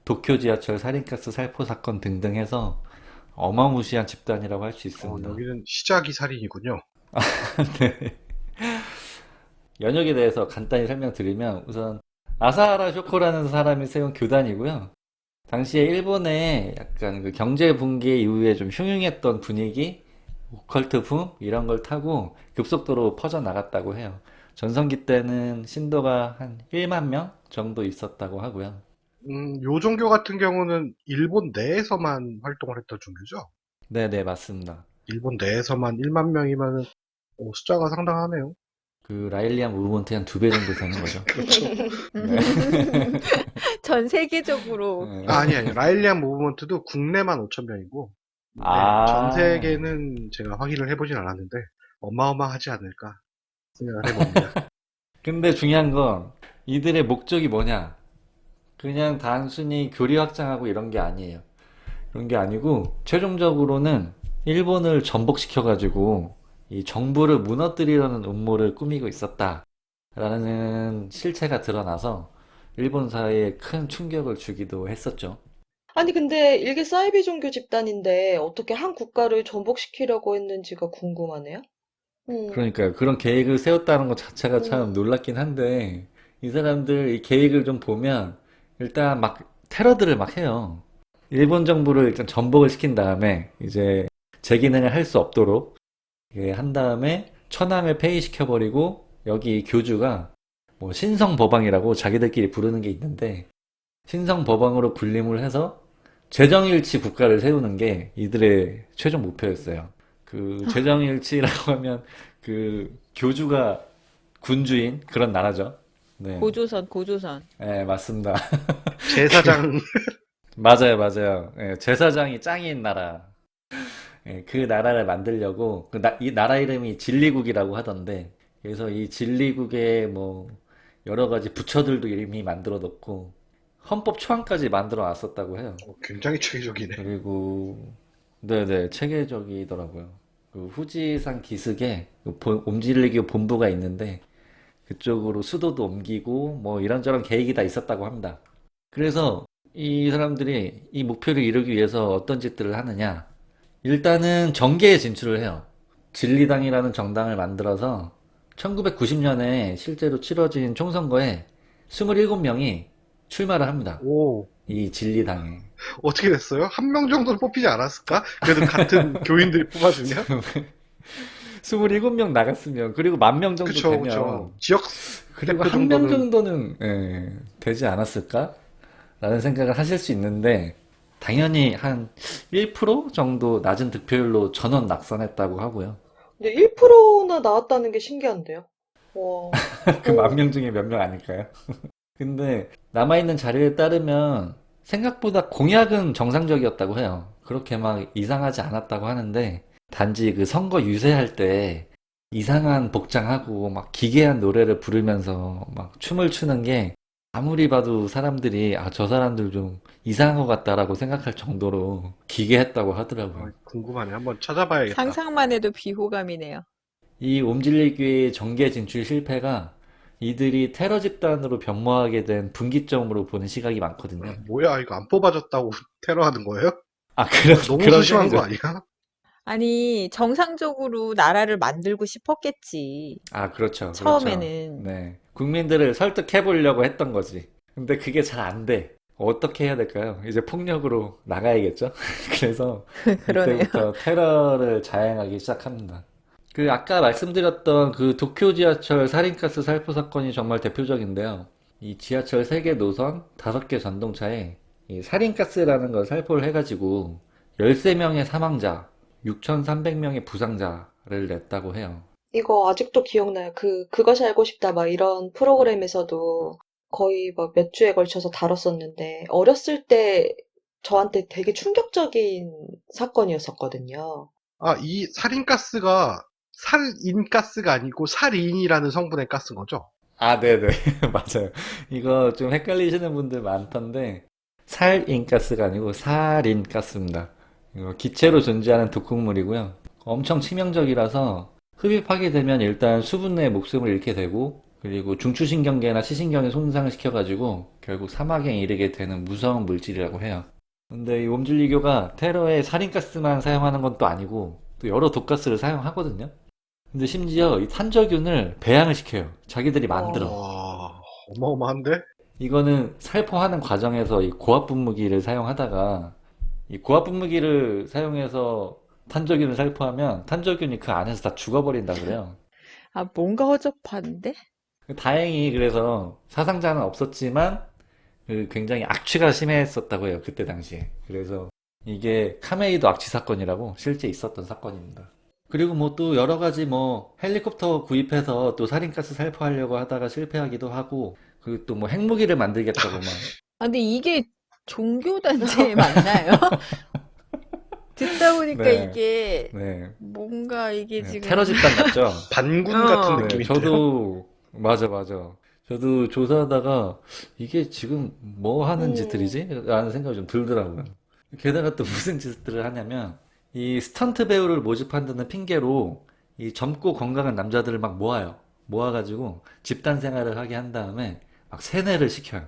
도쿄 지하철 살인가스 살포 사건 등등 해서 어마무시한 집단이라고 할 수 있습니다. 여기는 시작이 살인이군요. 네. 연역에 대해서 간단히 설명드리면 우선 아사하라 쇼코라는 사람이 세운 교단이고요. 당시에 일본의 약간 그 경제 붕괴 이후에 좀 흉흉했던 분위기, 오컬트 붐 이런 걸 타고 급속도로 퍼져나갔다고 해요. 전성기 때는 신도가 한 1만 명 정도 있었다고 하고요. 요 종교 같은 경우는 일본 내에서만 활동을 했던 종교죠. 네네, 맞습니다. 일본 내에서만 1만 명이면 숫자가 상당하네요. 그 라일리아 무브먼트의 한 2배 정도 되는 거죠. 그렇죠. 전 세계적으로. 네. 아니. 라일리안 무브먼트도 국내만 5천 명이고, 전 세계는 제가 확인을 해보진 않았는데, 어마어마하지 않을까 생각을 해봅니다. 근데 중요한 건 이들의 목적이 뭐냐? 그냥 단순히 교리 확장하고 이런 게 아니에요. 그런 게 아니고 최종적으로는 일본을 전복시켜가지고 이 정부를 무너뜨리려는 음모를 꾸미고 있었다라는 실체가 드러나서 일본 사회에 큰 충격을 주기도 했었죠. 아니, 근데 이게 사이비 종교 집단인데 어떻게 한 국가를 전복시키려고 했는지가 궁금하네요. 그러니까요. 그런 계획을 세웠다는 것 자체가 참 음, 놀랍긴 한데 이 사람들 이 계획을 좀 보면 일단 막 테러들을 막 해요. 일본 정부를 일단 전복을 시킨 다음에 이제 제 기능을 할 수 없도록 한 다음에 천황을 폐위시켜버리고 여기 교주가 뭐 신성법왕이라고 자기들끼리 부르는 게 있는데 신성법왕으로 군림을 해서 재정일치 국가를 세우는 게 이들의 최종 목표였어요. 그 재정일치라고 하면 그 교주가 군주인 그런 나라죠. 네, 고조선, 고조선. 네, 맞습니다. 제사장. 맞아요, 맞아요. 예, 제사장이 짱인 나라. 예, 그 나라를 만들려고 이 나라 이름이 진리국이라고 하던데 그래서 이 진리국에 뭐 여러 가지 부처들도 이미 만들어 놓고 헌법 초안까지 만들어 놨었다고 해요. 굉장히 체계적이네. 그리고 네네 체계적이더라고요. 그 후지산 기슭에 그 옴질리교 본부가 있는데 그쪽으로 수도도 옮기고 뭐 이런저런 계획이 다 있었다고 합니다. 그래서 이 사람들이 이 목표를 이루기 위해서 어떤 짓들을 하느냐? 일단은 정계에 진출을 해요. 진리당이라는 정당을 만들어서 1990년에 실제로 치러진 총선거에 27명이 출마를 합니다. 오, 이 진리당에. 어떻게 됐어요? 한 명 정도는 뽑히지 않았을까? 그래도 같은 교인들이 뽑아주냐? 27명 나갔으면, 그리고 10,000명 정도 그쵸, 되면, 그쵸. 지역 그리고 대표 한 명 정도는 정도는, 예, 되지 않았을까? 라는 생각을 하실 수 있는데, 당연히 한 1% 정도 낮은 득표율로 전원 낙선했다고 하고요. 근데 1%나 나왔다는 게 신기한데요. 와, 그 10,000명 중에 몇 명 아닐까요? 근데 남아있는 자료에 따르면 생각보다 공약은 정상적이었다고 해요. 그렇게 막 이상하지 않았다고 하는데 단지 그 선거 유세할 때 이상한 복장하고 막 기괴한 노래를 부르면서 막 춤을 추는 게 아무리 봐도 사람들이 아, 저 사람들 좀 이상한 것 같다라고 생각할 정도로 기괴했다고 하더라고요. 궁금하네. 한번 찾아봐야겠다. 상상만 해도 비호감이네요. 이 옴질리교의 정계 진출 실패가 이들이 테러 집단으로 변모하게 된 분기점으로 보는 시각이 많거든요. 뭐야, 이거 안 뽑아줬다고 테러하는 거예요? 아, 그런, 너무 그런 소심한 거 셈이죠. 아니야? 아니, 정상적으로 나라를 만들고 싶었겠지. 아, 그렇죠. 그렇죠. 처음에는. 네. 국민들을 설득해 보려고 했던 거지. 근데 그게 잘 안 돼. 어떻게 해야 될까요? 이제 폭력으로 나가야겠죠? 그래서 그러네요. 이때부터 테러를 자행하기 시작합니다. 그 아까 말씀드렸던 그 도쿄 지하철 살인가스 살포 사건이 정말 대표적인데요. 이 지하철 3개 노선 5개 전동차에 이 살인가스라는 걸 살포를 해가지고 13명의 사망자, 6,300명의 부상자를 냈다고 해요. 이거 아직도 기억나요. 그것이 알고 싶다 막 이런 프로그램에서도 거의 막 몇 주에 걸쳐서 다뤘었는데, 어렸을 때 저한테 되게 충격적인 사건이었었거든요. 아, 이 살인가스가 살인가스가 아니고 살인이라는 성분의 가스인 거죠? 아, 네네. 맞아요. 이거 좀 헷갈리시는 분들 많던데, 살인가스가 아니고 살인가스입니다. 이거 기체로 존재하는 독극물이고요. 엄청 치명적이라서 흡입하게 되면 일단 수분 내에 목숨을 잃게 되고, 그리고 중추신경계나 시신경에 손상을 시켜가지고 결국 사망에 이르게 되는 무서운 물질이라고 해요. 근데 이 옴질리교가 테러에 살인가스만 사용하는 건 또 아니고, 또 여러 독가스를 사용하거든요. 근데 심지어 이 탄저균을 배양을 시켜요. 자기들이 만들어. 와, 어마어마한데? 이거는 살포하는 과정에서 이 고압 분무기를 사용하다가 이 고압 분무기를 사용해서 탄저균을 살포하면 탄저균이 그 안에서 다 죽어버린다 그래요. 아, 뭔가 허접한데? 다행히 그래서 사상자는 없었지만 그 굉장히 악취가 심했었다고 해요. 그때 당시에. 그래서 이게 카메이도 악취 사건이라고 실제 있었던 사건입니다. 그리고 뭐 또 여러 가지 뭐 헬리콥터 구입해서 또 살인가스 살포하려고 하다가 실패하기도 하고 그리고 또 뭐 핵무기를 만들겠다고 막 아, 근데 이게 종교단체 맞나요? 듣다 보니까 네, 이게 네, 뭔가 이게 네, 지금 테러 집단 같죠? 반군 같은 어, 네, 느낌인데요? 저도 맞아 맞아. 저도 조사하다가 이게 지금 뭐 하는 음, 짓들이지? 라는 생각이 좀 들더라고요. 게다가 또 무슨 짓들을 하냐면 이 스턴트 배우를 모집한다는 핑계로 이 젊고 건강한 남자들을 막 모아요. 모아가지고 집단 생활을 하게 한 다음에 막 세뇌를 시켜요.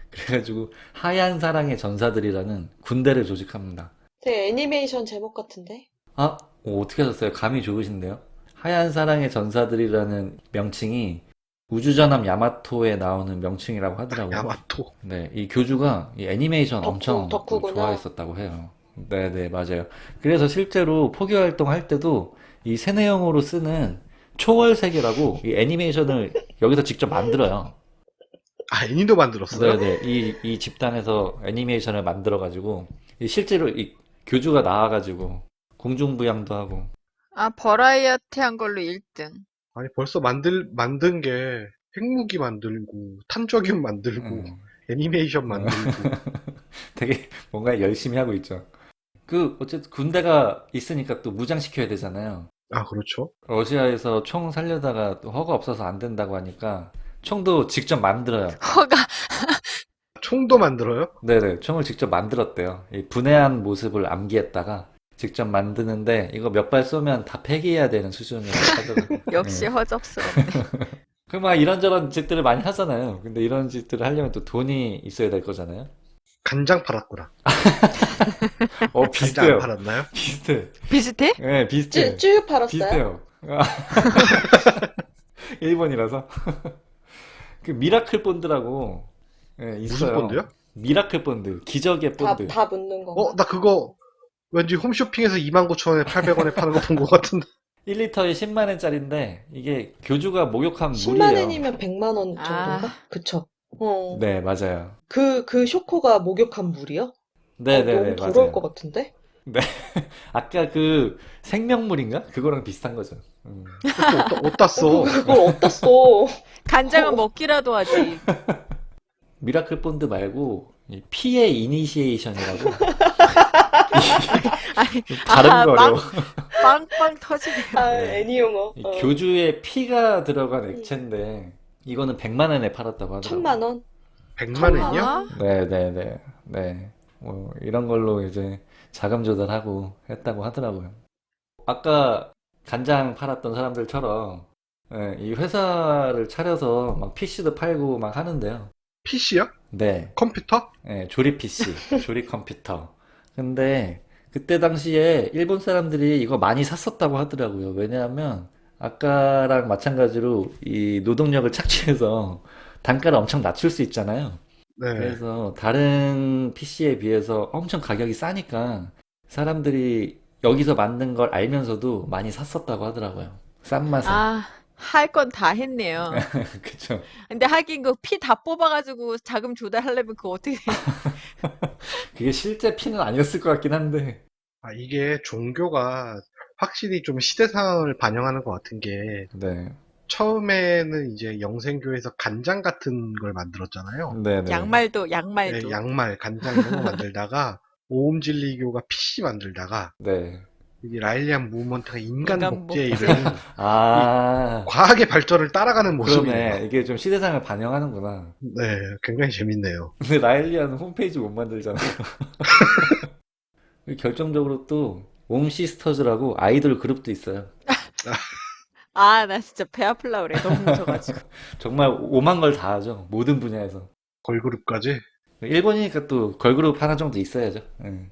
그래가지고 하얀 사랑의 전사들이라는 군대를 조직합니다. 되게 애니메이션 제목 같은데? 아, 어떻게 하셨어요? 감이 좋으신데요? 하얀 사랑의 전사들이라는 명칭이 우주전함 야마토에 나오는 명칭이라고 하더라고요. 야마토. 네, 이 교주가 이 애니메이션 엄청 덕후구나. 좋아했었다고 해요. 네네, 맞아요. 그래서 실제로 포교 활동할 때도 이 세뇌용으로 쓰는 초월세계라고 이 애니메이션을 여기서 직접 만들어요. 아, 애니도 만들었어요? 네네, 이 집단에서 애니메이션을 만들어가지고, 실제로 이 교주가 나와가지고, 공중부양도 하고, 아, 버라이어티한 걸로 1등. 아니, 벌써 만든 게 핵무기 만들고, 탄저균 만들고, 음. 애니메이션 만들고. 되게 뭔가 열심히 하고 있죠. 어쨌든 군대가 있으니까 또 무장시켜야 되잖아요. 아, 그렇죠. 러시아에서 총 살려다가 또 허가 없어서 안 된다고 하니까 총도 직접 만들어요. 허가. 총도 만들어요? 네네, 총을 직접 만들었대요. 이 분해한 모습을 암기했다가 직접 만드는데 이거 몇 발 쏘면 다 폐기해야 되는 수준이라고 하더라고요. 역시 네. 허접스럽네. 막 이런저런 짓들을 많이 하잖아요. 근데 이런 짓들을 하려면 또 돈이 있어야 될 거잖아요. 간장 팔았구나. 간장 안 비슷해요. 팔았나요? 비슷해. 비슷해? 네, 비슷해. 쭉 팔았어요? 비슷해요. 일본이라서. 그 미라클 본드라고 예, 무슨 있어요. 본드요? 미라클 본드, 기적의 본드. 다 묻는 건가? 나 그거 왠지 홈쇼핑에서 29,000원에 800원에 파는 거 본 것 같은데. 1리터에 10만 원짜리인데 이게 교주가 목욕한 10만 물이에요. 원이면 100만 원 정도인가? 아, 그쵸. 네, 맞아요. 그 쇼코가 목욕한 물이요? 네네네, 너무 더러울 맞아요. 것 같은데? 네. 아까 그 생명물인가? 그거랑 비슷한 거죠. 그거 어디다 써? 그걸 어디다 써? 간장은 먹기라도 하지. 미라클 본드 말고 이 피의 이니시에이션이라고 아니, 다른 아, 거래요. 빵빵 터지네. 네. 애니 용어. 이 교주의 피가 들어간 액체인데 이거는 100만 원에 팔았다고 하더라고요. 1000만 원? 100만 원이요? 아, 네네네. 네. 뭐 이런 걸로 이제 자금 조달하고 했다고 하더라고요. 아까 간장 팔았던 사람들처럼 이 회사를 차려서 막 PC도 팔고 막 하는데요. PC요? 네. 컴퓨터? 조립 PC, 조립 컴퓨터. 근데 그때 당시에 일본 사람들이 이거 많이 샀었다고 하더라고요. 왜냐하면 아까랑 마찬가지로 이 노동력을 착취해서 단가를 엄청 낮출 수 있잖아요. 네. 그래서 다른 PC에 비해서 엄청 가격이 싸니까 사람들이 여기서 만든 걸 알면서도 많이 샀었다고 하더라고요. 싼 맛에. 할 건 다 했네요. 그쵸. 근데 하긴 그 피 다 뽑아가지고 자금 조달하려면 그거 어떻게 돼? 그게 실제 피는 아니었을 것 같긴 한데. 이게 종교가 확실히 좀 시대 상황을 반영하는 것 같은 게, 네. 처음에는 이제 영생교에서 간장 같은 걸 만들었잖아요. 네네. 양말도. 네, 양말, 간장 이런 거 만들다가, 오음진리교가 PC 만들다가, 네. 이 라일리안 무브먼트가 인간 인간 복제에 복제. 이르는 과학의 발전을 따라가는 모습이에요. 그러네. 이게 좀 시대상을 반영하는구나. 네, 굉장히 재밌네요. 근데 라일리아는 홈페이지 못 만들잖아. 결정적으로 또, 옴시스터즈라고 아이돌 그룹도 있어요. 나 진짜 배 아플라 그래. 너무 무서워가지고. 정말 오만 걸 다 하죠. 모든 분야에서. 걸그룹까지. 일본이니까 또 걸그룹 하나 정도 있어야죠. 예.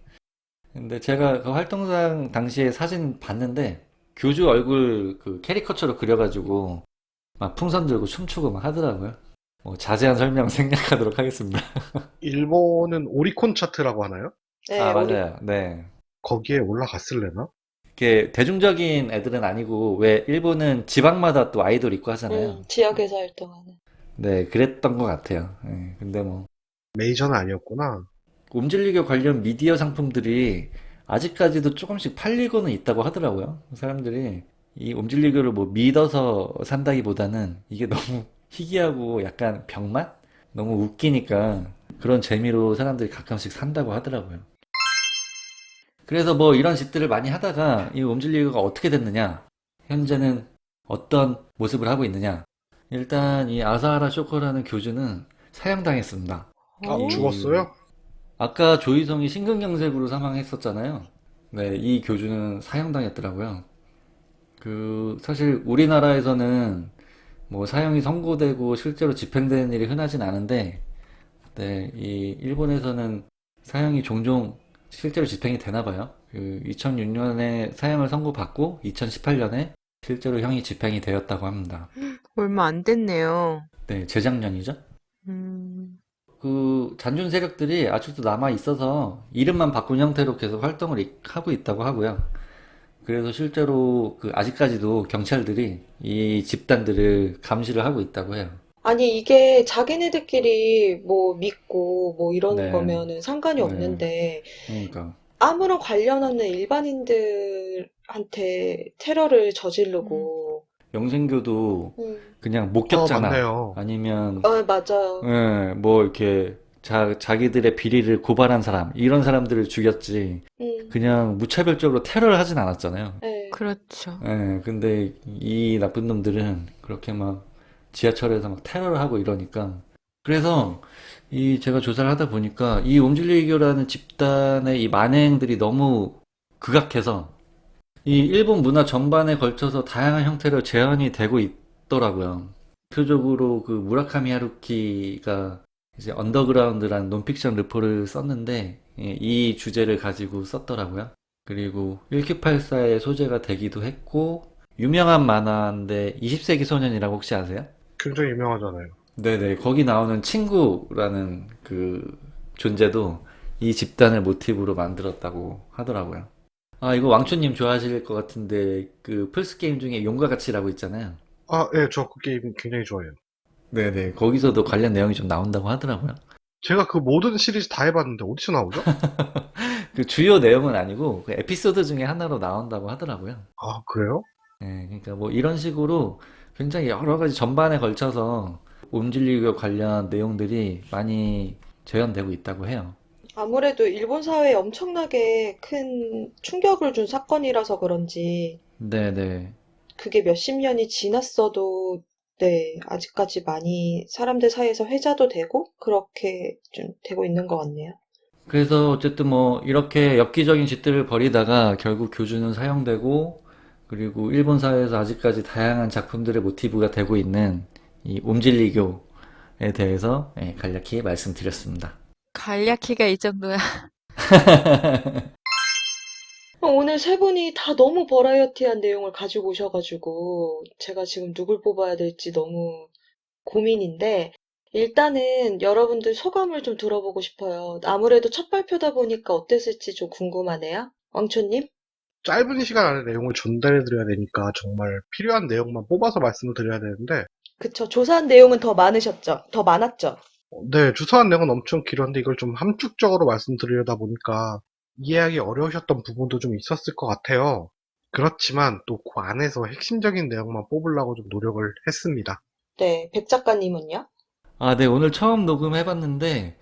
근데 제가 그 활동상 당시에 사진 봤는데 교주 얼굴 그 캐리커처로 그려가지고 막 풍선 들고 춤추고 막 하더라고요. 자세한 설명 생략하도록 하겠습니다. 일본은 오리콘 차트라고 하나요? 네, 맞아요. 네. 거기에 올라갔을래나? 이게 대중적인 애들은 아니고 왜 일본은 지방마다 또 아이돌 있고 하잖아요. 지역에서 활동하는. 네, 그랬던 것 같아요. 예. 근데 뭐 메이저는 아니었구나. 옴질리교 관련 미디어 상품들이 아직까지도 조금씩 팔리고는 있다고 하더라고요. 사람들이 이 옴질리교를 뭐 믿어서 산다기보다는 이게 너무 희귀하고 약간 병맛? 너무 웃기니까 그런 재미로 사람들이 가끔씩 산다고 하더라고요. 그래서 뭐 이런 짓들을 많이 하다가 이 옴질리교가 어떻게 됐느냐? 현재는 어떤 모습을 하고 있느냐? 일단 이 아사하라 쇼코라는 교주는 사형당했습니다. 죽었어요? 아까 조희성이 심근경색으로 사망했었잖아요. 네, 이 교주는 사형당했더라고요. 사실 우리나라에서는 뭐 사형이 선고되고 실제로 집행되는 일이 흔하진 않은데, 네, 이 일본에서는 사형이 종종 실제로 집행이 되나 봐요. 2006년에 사형을 선고받고 2018년에 실제로 형이 집행이 되었다고 합니다. 얼마 안 됐네요. 네, 재작년이죠. 음, 잔존 세력들이 아직도 남아 있어서 이름만 바꾼 형태로 계속 활동을 하고 있다고 하고요. 그래서 실제로 아직까지도 경찰들이 이 집단들을 감시를 하고 있다고 해요. 아니, 이게 자기네들끼리 뭐 믿고 뭐 이러는 네, 거면은 상관이 네, 없는데, 그러니까. 아무런 관련 없는 일반인들한테 테러를 음. 저지르고, 영생교도 음, 그냥 목격자나 맞네요. 아니면 맞아요. 뭐 이렇게 자기들의 비리를 고발한 사람 이런 사람들을 죽였지 음, 그냥 무차별적으로 테러를 하진 않았잖아요. 네. 그렇죠. 근데 이 나쁜 놈들은 그렇게 막 지하철에서 막 테러를 하고 이러니까 그래서 이 제가 조사를 하다 보니까 이 옴질리교라는 집단의 이 만행들이 너무 극악해서 이 일본 문화 전반에 걸쳐서 다양한 형태로 재현이 되고 있더라고요. 대표적으로 그 무라카미 하루키가 이제 언더그라운드라는 논픽션 르포를 썼는데 이 주제를 가지고 썼더라고요. 그리고 1984의 소재가 되기도 했고 유명한 만화인데 20세기 소년이라고 혹시 아세요? 굉장히 유명하잖아요. 네네, 거기 나오는 친구라는 그 존재도 이 집단을 모티브로 만들었다고 하더라고요. 아, 이거 왕초님 좋아하실 것 같은데, 그 플스 게임 중에 용과 같이라고 있잖아요. 아, 예, 저 그 게임 굉장히 좋아해요. 네네, 거기서도 관련 내용이 좀 나온다고 하더라고요. 제가 그 모든 시리즈 다 해봤는데 어디서 나오죠? 그 주요 내용은 아니고, 그 에피소드 중에 하나로 나온다고 하더라고요. 아, 그래요? 그러니까 뭐 이런 식으로 굉장히 여러 가지 전반에 걸쳐서 옴질리교 관련 내용들이 많이 재현되고 있다고 해요. 아무래도 일본 사회에 엄청나게 큰 충격을 준 사건이라서 그런지, 네네. 그게 몇십 년이 지났어도, 네, 아직까지 많이 사람들 사이에서 회자도 되고, 그렇게 좀 되고 있는 것 같네요. 그래서 어쨌든 뭐 이렇게 엽기적인 짓들을 벌이다가 결국 교주는 사형되고 그리고 일본 사회에서 아직까지 다양한 작품들의 모티브가 되고 있는 이 옴질리교에 대해서 간략히 말씀드렸습니다. 간략히가 이 정도야. 오늘 세 분이 다 너무 버라이어티한 내용을 가지고 오셔가지고, 제가 지금 누굴 뽑아야 될지 너무 고민인데, 일단은 여러분들 소감을 좀 들어보고 싶어요. 아무래도 첫 발표다 보니까 어땠을지 좀 궁금하네요. 왕초님? 짧은 시간 안에 내용을 전달해드려야 되니까 정말 필요한 내용만 뽑아서 말씀을 드려야 되는데, 그쵸. 조사한 내용은 더 많으셨죠? 더 많았죠? 네, 주사한 내용은 엄청 길었는데 이걸 좀 함축적으로 말씀드리려다 보니까 이해하기 어려우셨던 부분도 좀 있었을 것 같아요. 그렇지만 또 그 안에서 핵심적인 내용만 뽑으려고 좀 노력을 했습니다. 네, 백 작가님은요? 아, 네, 오늘 처음 녹음해봤는데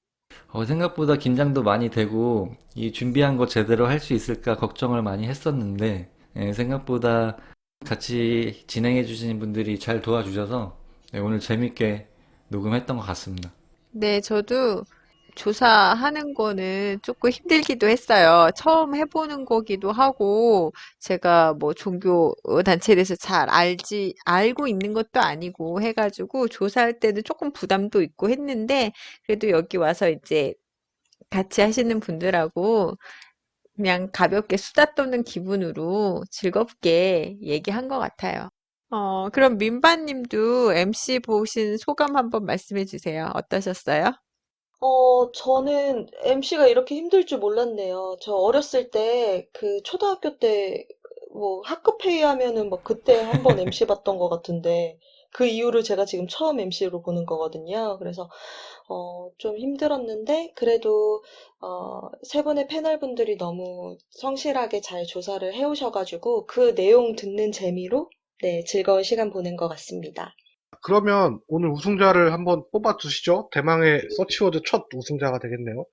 생각보다 긴장도 많이 되고 이 준비한 거 제대로 할 수 있을까 걱정을 많이 했었는데 생각보다 같이 진행해 주시는 분들이 잘 도와주셔서 오늘 재밌게 녹음했던 것 같습니다. 네, 저도 조사하는 거는 조금 힘들기도 했어요. 처음 해보는 거기도 하고, 제가 뭐 종교 단체에 대해서 알고 있는 것도 아니고 해가지고, 조사할 때는 조금 부담도 있고 했는데, 그래도 여기 와서 이제 같이 하시는 분들하고 그냥 가볍게 수다 떠는 기분으로 즐겁게 얘기한 것 같아요. 그럼 민바님도 MC 보신 소감 한번 말씀해 주세요. 어떠셨어요? 저는 MC가 이렇게 힘들 줄 몰랐네요. 저 어렸을 때, 그 초등학교 때, 뭐 학급 회의 하면은 막 그때 한번 MC 봤던 것 같은데, 그 이후로 제가 지금 처음 MC로 보는 거거든요. 그래서 좀 힘들었는데, 그래도, 세 분의 패널 분들이 너무 성실하게 잘 조사를 해오셔가지고, 그 내용 듣는 재미로, 네, 즐거운 시간 보낸 것 같습니다. 그러면 오늘 우승자를 한번 뽑아주시죠. 대망의 서치워드 첫 우승자가 되겠네요.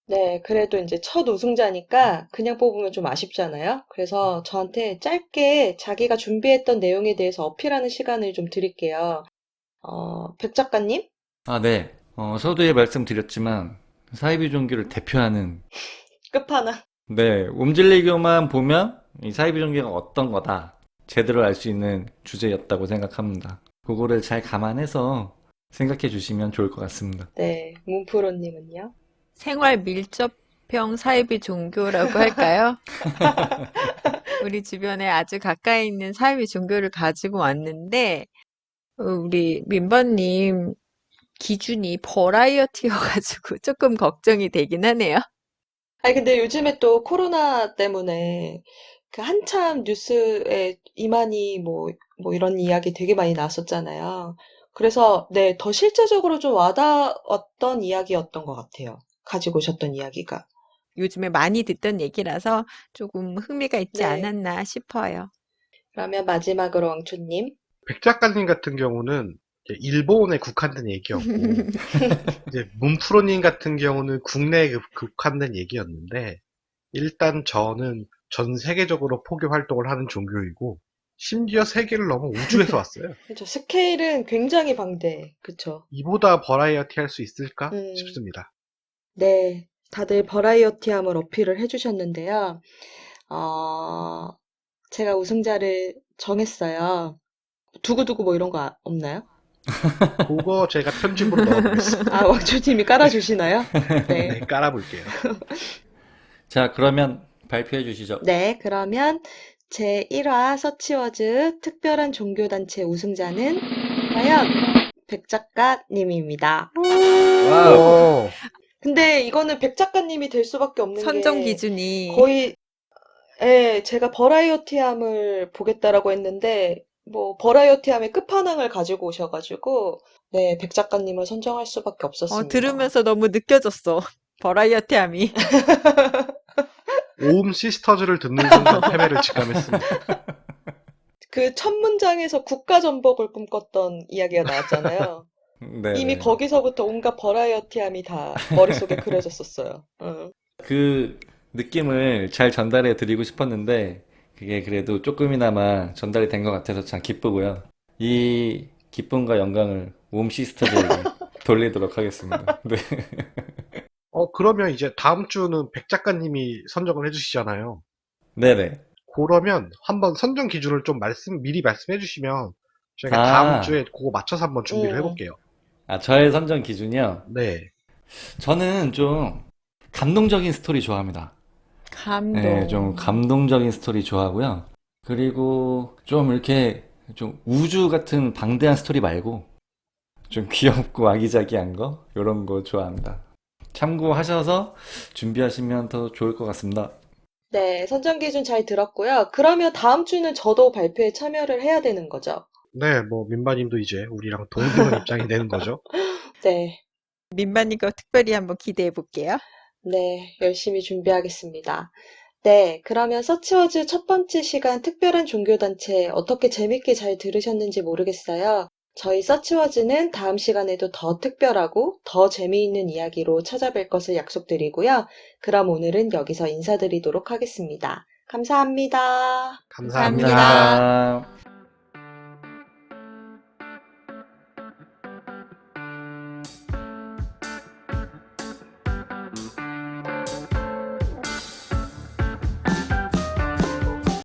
네, 그래도 이제 첫 우승자니까 그냥 뽑으면 좀 아쉽잖아요. 그래서 저한테 짧게 자기가 준비했던 내용에 대해서 어필하는 시간을 좀 드릴게요. 백 작가님? 아, 네. 서두에 말씀드렸지만 사이비 종교를 대표하는 끝판왕. 네, 옴질리교만 보면 이 사이비 종교가 어떤 거다 제대로 알 수 있는 주제였다고 생각합니다. 그거를 잘 감안해서 생각해 주시면 좋을 것 같습니다. 네, 문프로님은요? 생활 밀접형 사이비 종교라고 할까요? 우리 주변에 아주 가까이 있는 사이비 종교를 가지고 왔는데, 우리 민버님 기준이 버라이어티여가지고 조금 걱정이 되긴 하네요. 아니, 근데 요즘에 또 코로나 때문에 그 한참 뉴스에 이만희 뭐 이런 이야기 되게 많이 나왔었잖아요. 그래서 네, 더 실제적으로 좀 와닿았던 이야기였던 것 같아요. 가지고 오셨던 이야기가. 요즘에 많이 듣던 얘기라서 조금 흥미가 있지 네. 않았나 싶어요. 그러면 마지막으로 왕초님. 백 작가님 같은 경우는 이제 일본에 국한된 얘기였고, 이제 문프로님 같은 경우는 국내에 국한된 얘기였는데, 일단 저는 전 세계적으로 포교 활동을 하는 종교이고, 심지어 세계를 넘어 우주에서 왔어요. 그렇죠. 스케일은 굉장히 방대해. 그쵸. 이보다 버라이어티 할 수 있을까 음, 싶습니다. 네. 다들 버라이어티함을 어필을 해주셨는데요. 어, 제가 우승자를 정했어요. 두고두고 뭐 이런 거 없나요? 그거 제가 편집으로 넣어보겠습니다. 아, 왕초님이 깔아주시나요? 네. 네, 깔아볼게요. 자, 그러면 발표해 주시죠. 네, 그러면 제1화 서치워즈 특별한 종교단체 우승자는 과연 백 작가님입니다. 와우. 오, 근데 이거는 백 작가님이 될 수밖에 없는 선정 게 기준이 거의, 예, 제가 버라이어티함을 보겠다라고 했는데, 뭐, 버라이어티함의 끝판왕을 가지고 오셔가지고, 네, 백 작가님을 선정할 수밖에 없었습니다. 들으면서 너무 느껴졌어. 버라이어티함이. 오음 시스터즈를 듣는 순간 패배를 직감했습니다. 그 첫 문장에서 국가전복을 꿈꿨던 이야기가 나왔잖아요. 이미 네네. 거기서부터 온갖 버라이어티함이 다 머릿속에 그려졌었어요. 응. 그 느낌을 잘 전달해 드리고 싶었는데, 그게 그래도 조금이나마 전달이 된 것 같아서 참 기쁘고요. 이 기쁨과 영광을 옴 시스터즈에게 돌리도록 하겠습니다. 네. 그러면 이제 다음 주는 백 작가님이 선정을 해주시잖아요. 네네. 그러면 한번 선정 기준을 좀 미리 말씀해 주시면 저희가 다음 아, 주에 그거 맞춰서 한번 준비를 음, 해볼게요. 저의 선정 기준이요. 네. 저는 좀 감동적인 스토리 좋아합니다. 네, 좀 감동. 감동적인 스토리 좋아하고요. 그리고 좀 이렇게 좀 우주 같은 방대한 스토리 말고 좀 귀엽고 아기자기한 거, 이런 거 좋아합니다. 참고하셔서 준비하시면 더 좋을 것 같습니다. 네, 선정 기준 잘 들었고요. 그러면 다음 주는 저도 발표에 참여를 해야 되는 거죠. 네, 뭐 민바님도 이제 우리랑 동등한 입장이 되는 거죠. 네, 민만이 거 특별히 한번 기대해 볼게요. 네, 열심히 준비하겠습니다. 네, 그러면 서치워즈 첫 번째 시간 특별한 종교단체 어떻게 재밌게 잘 들으셨는지 모르겠어요. 저희 서치워즈는 다음 시간에도 더 특별하고 더 재미있는 이야기로 찾아뵐 것을 약속드리고요. 그럼 오늘은 여기서 인사드리도록 하겠습니다. 감사합니다. 감사합니다. 감사합니다. 감사합니다.